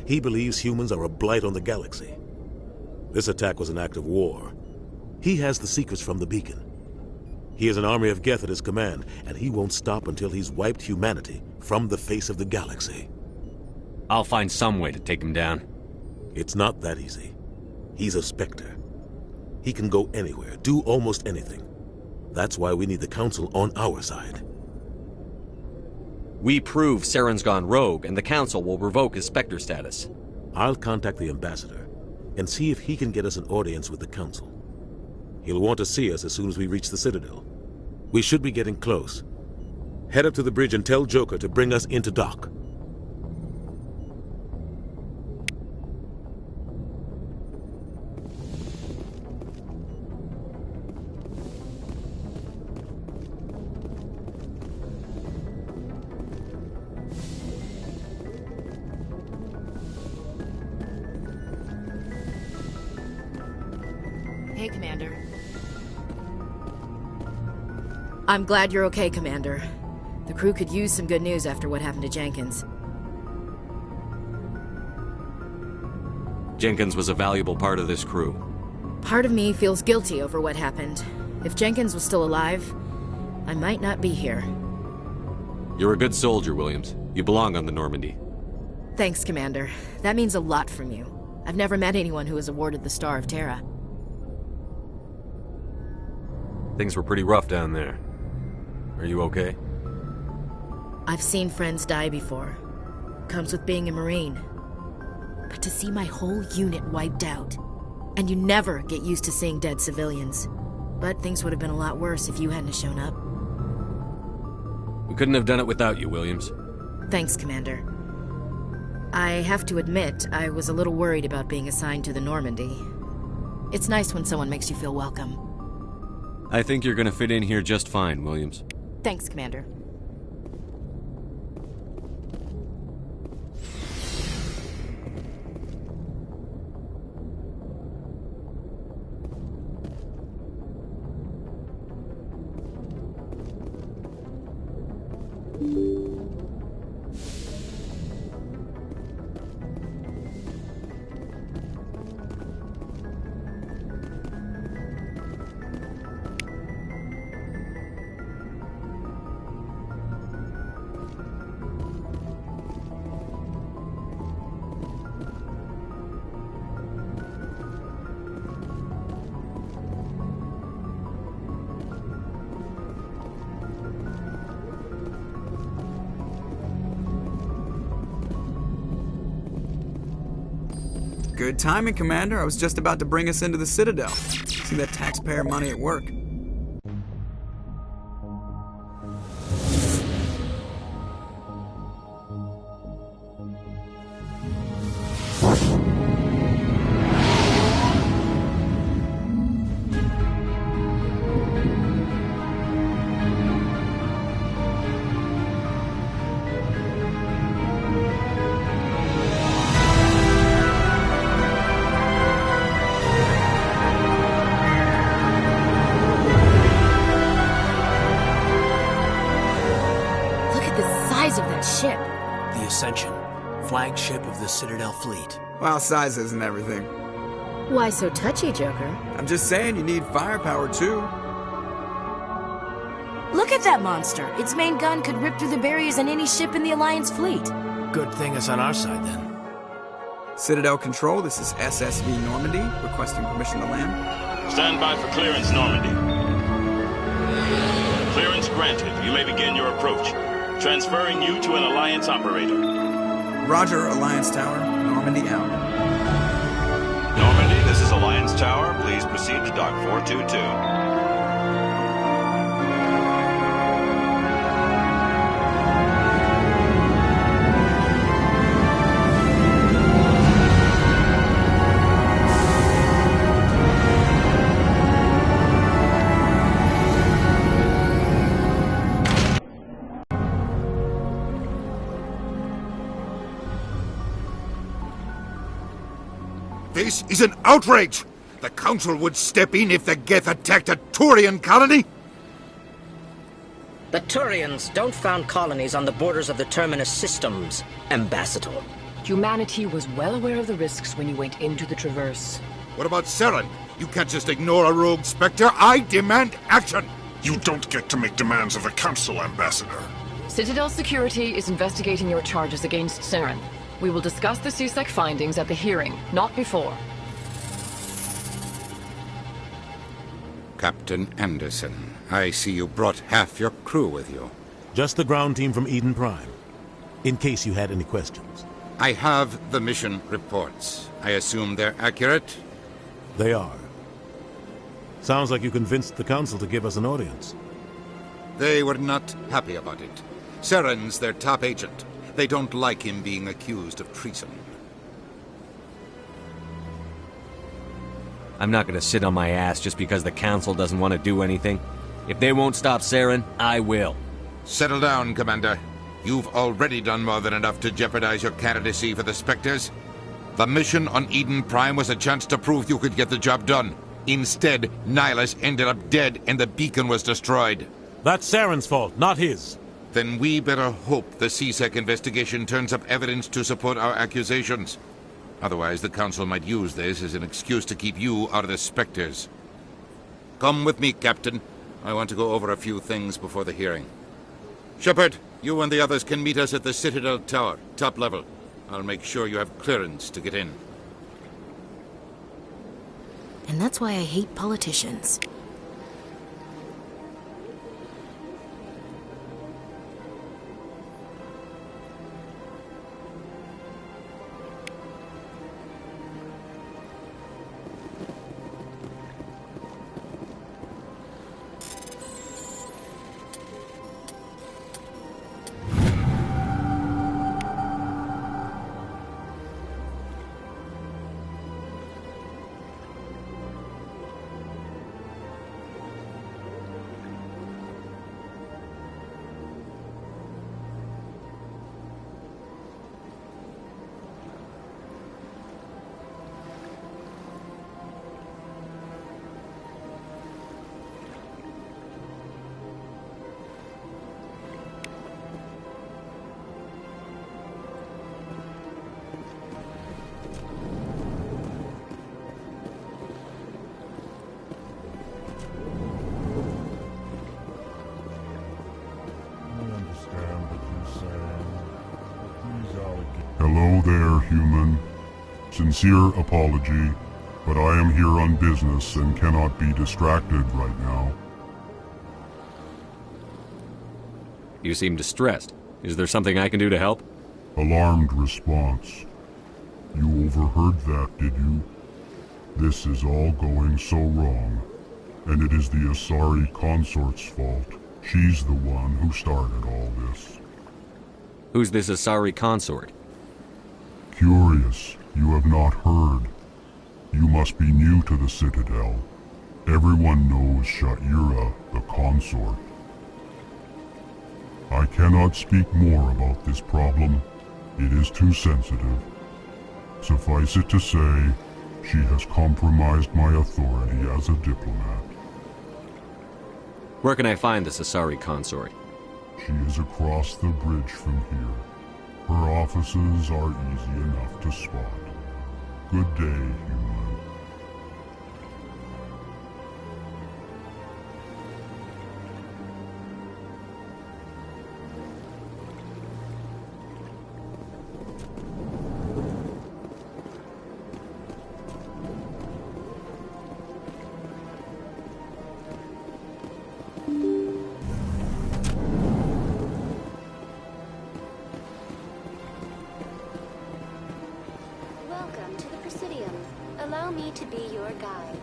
D: He believes humans are a blight on the galaxy. This attack was an act of war. He has the secrets from the beacon. He has an army of Geth at his command, and he won't stop until he's wiped humanity from the face of the galaxy.
I: I'll find some way to take him down.
D: It's not that easy. He's a Spectre. He can go anywhere, do almost anything. That's why we need the Council on our side.
I: We prove Saren's gone rogue, and the Council will revoke his Spectre status.
D: I'll contact the Ambassador and see if he can get us an audience with the Council. He'll want to see us as soon as we reach the Citadel. We should be getting close. Head up to the bridge and tell Joker to bring us into dock.
P: Hey, Commander. I'm glad you're okay, Commander. The crew could use some good news after what happened to Jenkins.
I: Jenkins was a valuable part of this crew.
P: Part of me feels guilty over what happened. If Jenkins was still alive, I might not be here.
I: You're a good soldier, Williams. You belong on the Normandy.
P: Thanks, Commander. That means a lot from you. I've never met anyone who was awarded the Star of Terra.
U: Things were pretty rough down there. Are you okay?
P: I've seen friends die before. Comes with being a Marine. But to see my whole unit wiped out, and you never get used to seeing dead civilians. But things would have been a lot worse if you hadn't shown up.
U: We couldn't have done it without you, Williams.
P: Thanks, Commander. I have to admit, I was a little worried about being assigned to the Normandy. It's nice when someone makes you feel welcome.
I: I think you're gonna fit in here just fine, Williams.
P: Thanks, Commander.
F: Good timing, Commander. I was just about to bring us into the Citadel. See that taxpayer money at work.
H: Flagship of the Citadel fleet.
F: Well, size isn't everything.
P: Why so touchy, Joker?
F: I'm just saying you need firepower, too.
T: Look at that monster. Its main gun could rip through the barriers in any ship in the Alliance fleet.
H: Good thing it's on our side, then.
F: Citadel Control, this is SSV Normandy, requesting permission to land.
C: Stand by for clearance, Normandy. Clearance granted. You may begin your approach. Transferring you to an Alliance operator.
F: Roger, Alliance Tower. Normandy out.
C: Normandy, this is Alliance Tower. Please proceed to Dock 422.
E: This is an outrage! The Council would step in if the Geth attacked a Turian colony?
V: The Turians don't found colonies on the borders of the Terminus systems, Ambassador.
W: Humanity was well aware of the risks when you went into the Traverse.
E: What about Saren? You can't just ignore a rogue Spectre. I demand action!
X: You don't get to make demands of the Council, Ambassador.
W: Citadel Security is investigating your charges against Saren. We will discuss the CSEC findings at the hearing, not before.
E: Captain Anderson, I see you brought half your crew with you.
D: Just the ground team from Eden Prime, in case you had any questions.
E: I have the mission reports. I assume they're accurate?
D: They are. Sounds like you convinced the Council to give us an audience.
E: They were not happy about it. Saren's their top agent. They don't like him being accused of treason.
I: I'm not gonna sit on my ass just because the Council doesn't want to do anything. If they won't stop Saren, I will.
E: Settle down, Commander. You've already done more than enough to jeopardize your candidacy for the Spectres. The mission on Eden Prime was a chance to prove you could get the job done. Instead, Nihilus ended up dead and the beacon was destroyed.
D: That's Saren's fault, not his.
E: Then we better hope the CSEC investigation turns up evidence to support our accusations. Otherwise, the Council might use this as an excuse to keep you out of the Spectres. Come with me, Captain. I want to go over a few things before the hearing. Shepard, you and the others can meet us at the Citadel Tower, top level. I'll make sure you have clearance to get in.
P: And that's why I hate politicians.
J: Hello there, human. Sincere apology, but I am here on business and cannot be distracted right now.
I: You seem distressed. Is there something I can do to help?
J: Alarmed response. You overheard that, did you? This is all going so wrong, and it is the Asari consort's fault. She's the one who started all this.
I: Who's this Asari consort?
J: Curious, you have not heard. You must be new to the Citadel. Everyone knows Sha'ira, the consort. I cannot speak more about this problem. It is too sensitive. Suffice it to say, she has compromised my authority as a diplomat.
I: Where can I find this Asari consort?
J: She is across the bridge from here. Her offices are easy enough to spot. Good day, human.
K: Welcome to the Presidium. Allow me to be your guide.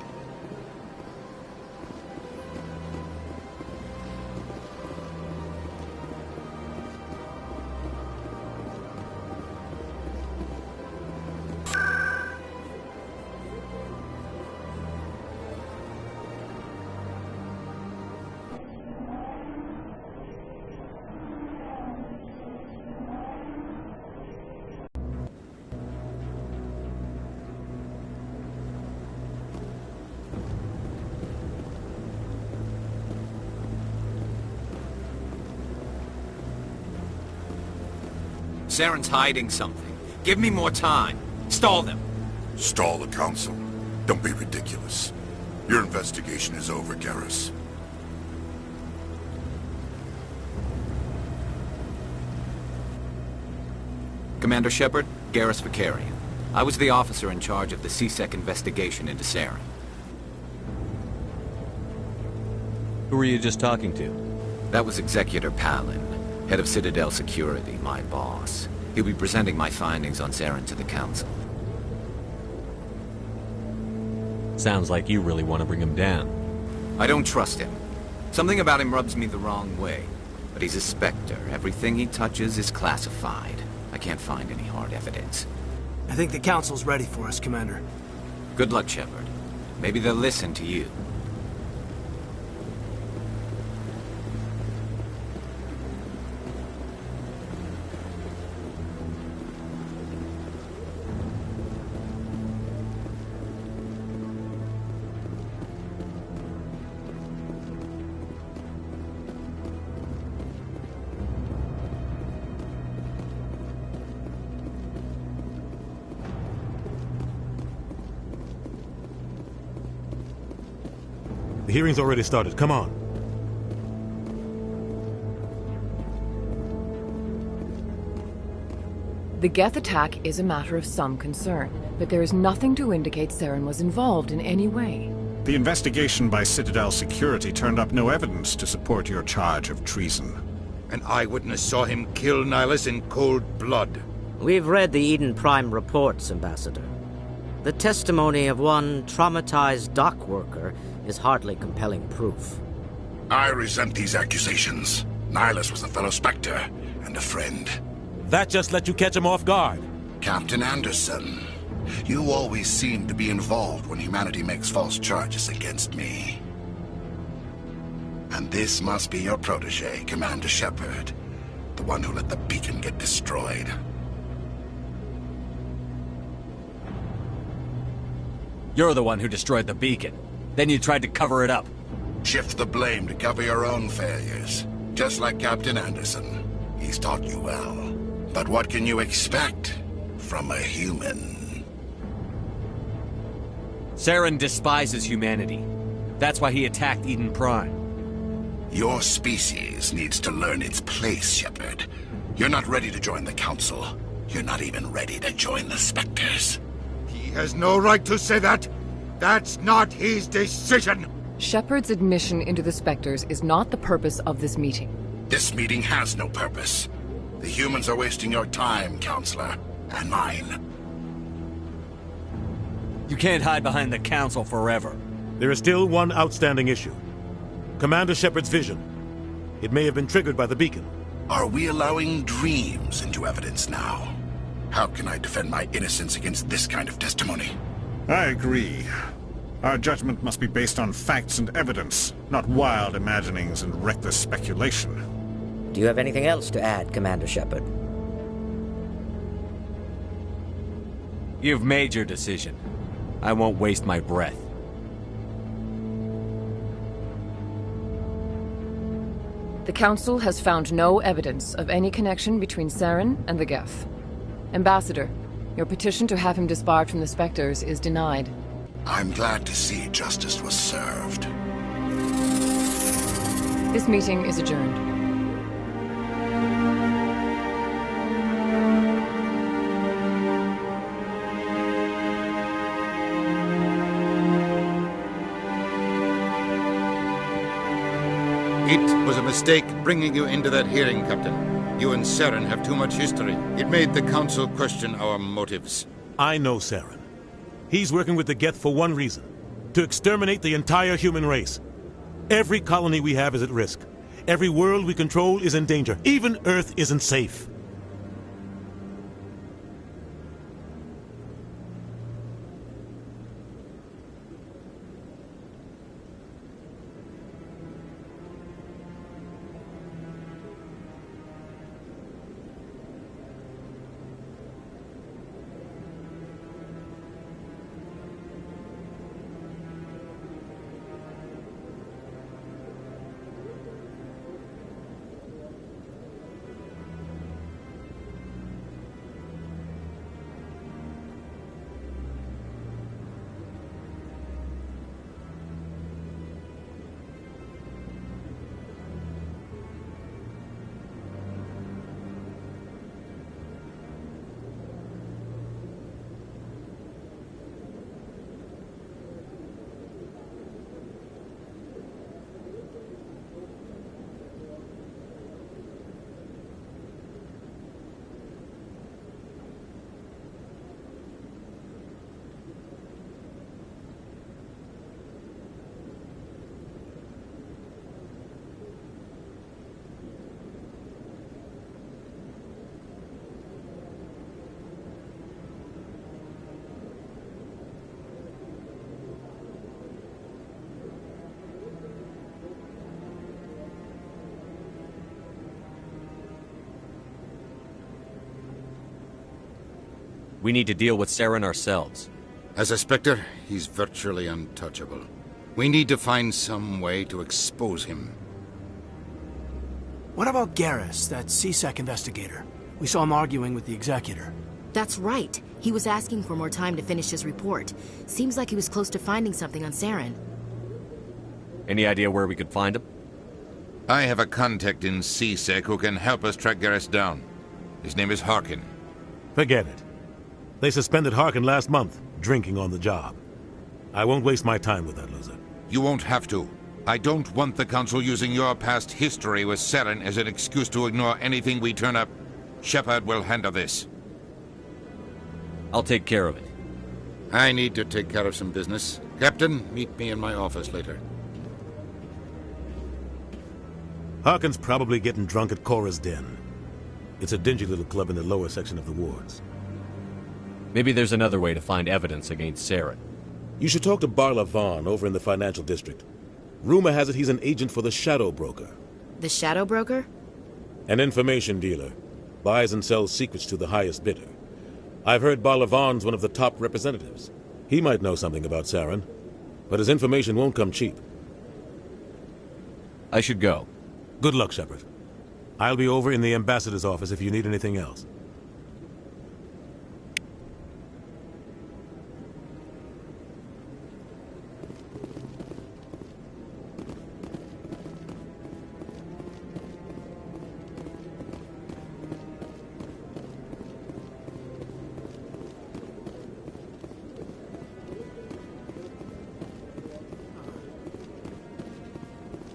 L: Saren's hiding something. Give me more time. Stall them.
X: Stall the Council? Don't be ridiculous. Your investigation is over, Garrus.
L: Commander Shepard, Garrus Vakarian. I was the officer in charge of the C-Sec investigation into Saren.
I: Who were you just talking to?
L: That was Executor Palin, head of Citadel Security, my boss. He'll be presenting my findings on Saren to the Council.
I: Sounds like you really want to bring him down.
L: I don't trust him. Something about him rubs me the wrong way. But he's a Spectre. Everything he touches is classified. I can't find any hard evidence.
H: I think the Council's ready for us, Commander.
L: Good luck, Shepard. Maybe they'll listen to you.
D: The hearing's already started. Come on.
W: The Geth attack is a matter of some concern, but there is nothing to indicate Saren was involved in any way.
G: The investigation by Citadel Security turned up no evidence to support your charge of treason.
E: An eyewitness saw him kill Nihilus in cold blood.
V: We've read the Eden Prime reports, Ambassador. The testimony of one traumatized dock worker is hardly compelling proof.
X: I resent these accusations. Nihilus was a fellow Spectre and a friend.
D: That just let you catch him off guard.
X: Captain Anderson, you always seem to be involved when humanity makes false charges against me. And this must be your protege, Commander Shepard, the one who let the beacon get destroyed.
I: You're the one who destroyed the beacon. Then you tried to cover it up.
X: Shift the blame to cover your own failures. Just like Captain Anderson. He's taught you well. But what can you expect from a human?
I: Saren despises humanity. That's why he attacked Eden Prime.
X: Your species needs to learn its place, Shepard. You're not ready to join the Council. You're not even ready to join the Spectres.
E: He has no right to say that. That's not his decision.
W: Shepard's admission into the Spectres is not the purpose of this meeting.
X: This meeting has no purpose. The humans are wasting your time, Counselor, and mine.
I: You can't hide behind the Council forever.
D: There is still one outstanding issue. Commander Shepard's vision. It may have been triggered by the beacon.
X: Are we allowing dreams into evidence now? How can I defend my innocence against this kind of testimony?
G: I agree. Our judgment must be based on facts and evidence, not wild imaginings and reckless speculation.
V: Do you have anything else to add, Commander Shepard?
I: You've made your decision. I won't waste my breath.
W: The Council has found no evidence of any connection between Saren and the Geth. Ambassador, your petition to have him disbarred from the Spectres is denied.
X: I'm glad to see justice was served.
W: This meeting is adjourned.
E: It was a mistake bringing you into that hearing, Captain. You and Saren have too much history. It made the Council question our motives.
D: I know Saren. He's working with the Geth for one reason. To exterminate the entire human race. Every colony we have is at risk. Every world we control is in danger. Even Earth isn't safe.
I: We need to deal with Saren ourselves.
E: As a Spectre, he's virtually untouchable. We need to find some way to expose him.
H: What about Garrus, that CSEC investigator? We saw him arguing with the Executor.
P: That's right. He was asking for more time to finish his report. Seems like he was close to finding something on Saren.
I: Any idea where we could find him?
E: I have a contact in CSEC who can help us track Garrus down. His name is Harkin.
D: Forget it. They suspended Harkin last month, drinking on the job. I won't waste my time with that loser.
E: You won't have to. I don't want the Council using your past history with Saren as an excuse to ignore anything we turn up. Shepard will handle this.
I: I'll take care of it.
E: I need to take care of some business. Captain, meet me in my office later.
D: Harkin's probably getting drunk at Cora's Den. It's a dingy little club in the lower section of the wards.
I: Maybe there's another way to find evidence against Saren.
D: You should talk to Barla Vaughn over in the financial district. Rumor has it he's an agent for the Shadow Broker.
P: The Shadow Broker?
D: An information dealer. Buys and sells secrets to the highest bidder. I've heard Barla Vaughn's one of the top representatives. He might know something about Saren, but his information won't come cheap.
I: I should go.
D: Good luck, Shepard. I'll be over in the ambassador's office if you need anything else.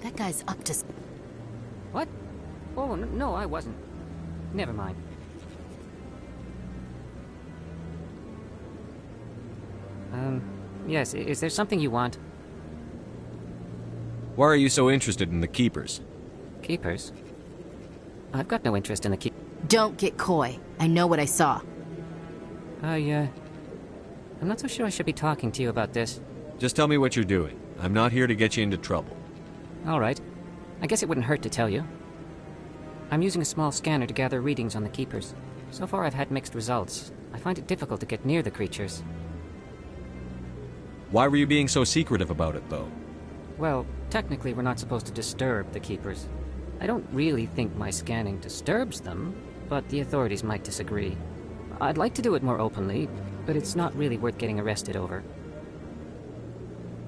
P: That guy's up to...
B: What? Oh, no, I wasn't. Never mind. Yes, is there something you want?
I: Why are you so interested in the Keepers?
B: Keepers? I've got no interest in the Keepers.
P: Don't get coy. I know what I saw.
B: I'm not so sure I should be talking to you about this.
I: Just tell me what you're doing. I'm not here to get you into trouble.
B: All right. I guess it wouldn't hurt to tell you. I'm using a small scanner to gather readings on the Keepers. So far I've had mixed results. I find it difficult to get near the creatures.
I: Why were you being so secretive about it, though?
B: Well, technically we're not supposed to disturb the Keepers. I don't really think my scanning disturbs them, but the authorities might disagree. I'd like to do it more openly, but it's not really worth getting arrested over.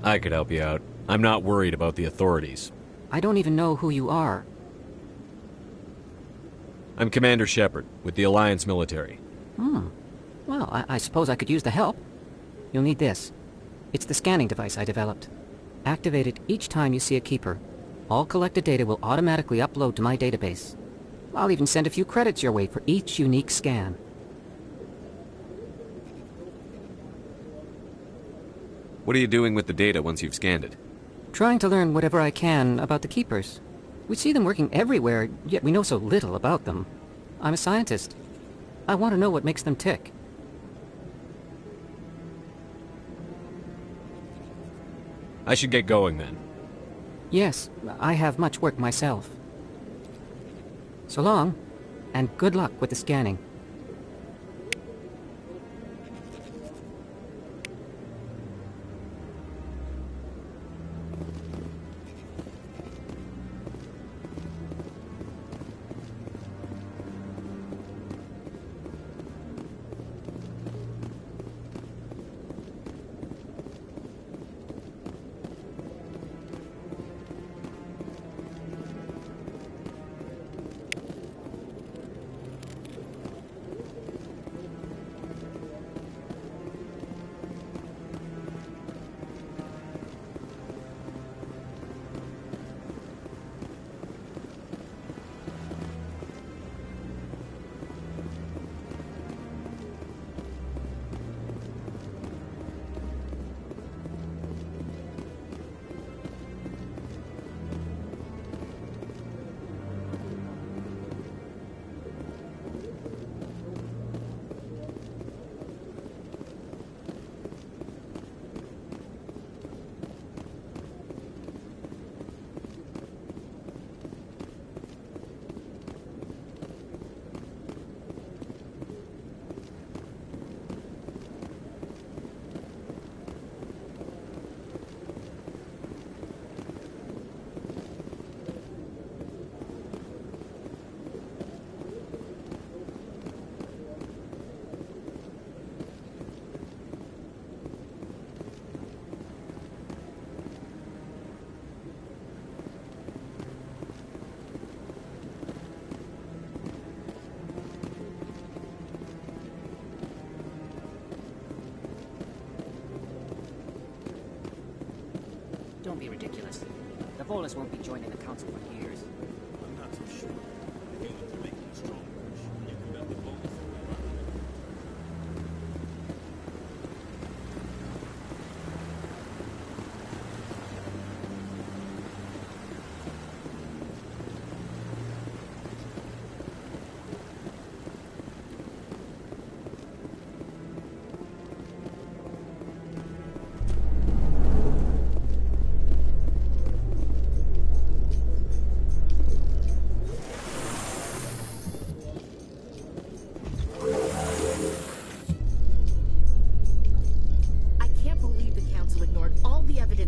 I: I could help you out. I'm not worried about the authorities.
B: I don't even know who you are.
I: I'm Commander Shepard, with the Alliance military.
B: Well, I suppose I could use the help. You'll need this. It's the scanning device I developed. Activate it each time you see a Keeper. All collected data will automatically upload to my database. I'll even send a few credits your way for each unique scan.
I: What are you doing with the data once you've scanned it?
B: Trying to learn whatever I can about the Keepers. We see them working everywhere, yet we know so little about them. I'm a scientist. I want to know what makes them tick.
I: I should get going then.
B: Yes, I have much work myself. So long, and good luck with the scanning. be ridiculous. The Volus won't be joining the Council for years.
D: I'm not so sure. If you want to make a strong push, you can bet the Volus.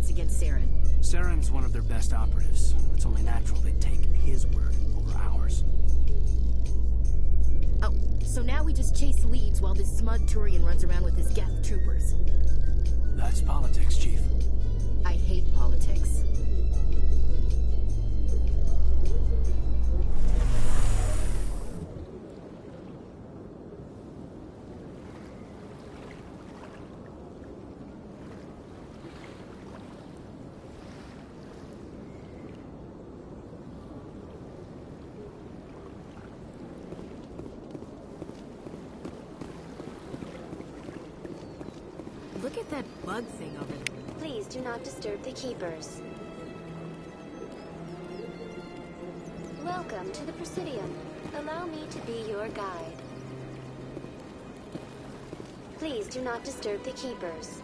P: Against Saren.
H: Saren's one of their best operatives. It's only natural they'd take his word over ours.
P: Oh, so now we just chase leads while this smug Turian runs around with his Geth troopers.
H: That's politics, Chief.
P: I hate politics. Look at that bug thing over there.
K: Please do not disturb the Keepers. Welcome to the Presidium. Allow me to be your guide. Please do not disturb the Keepers.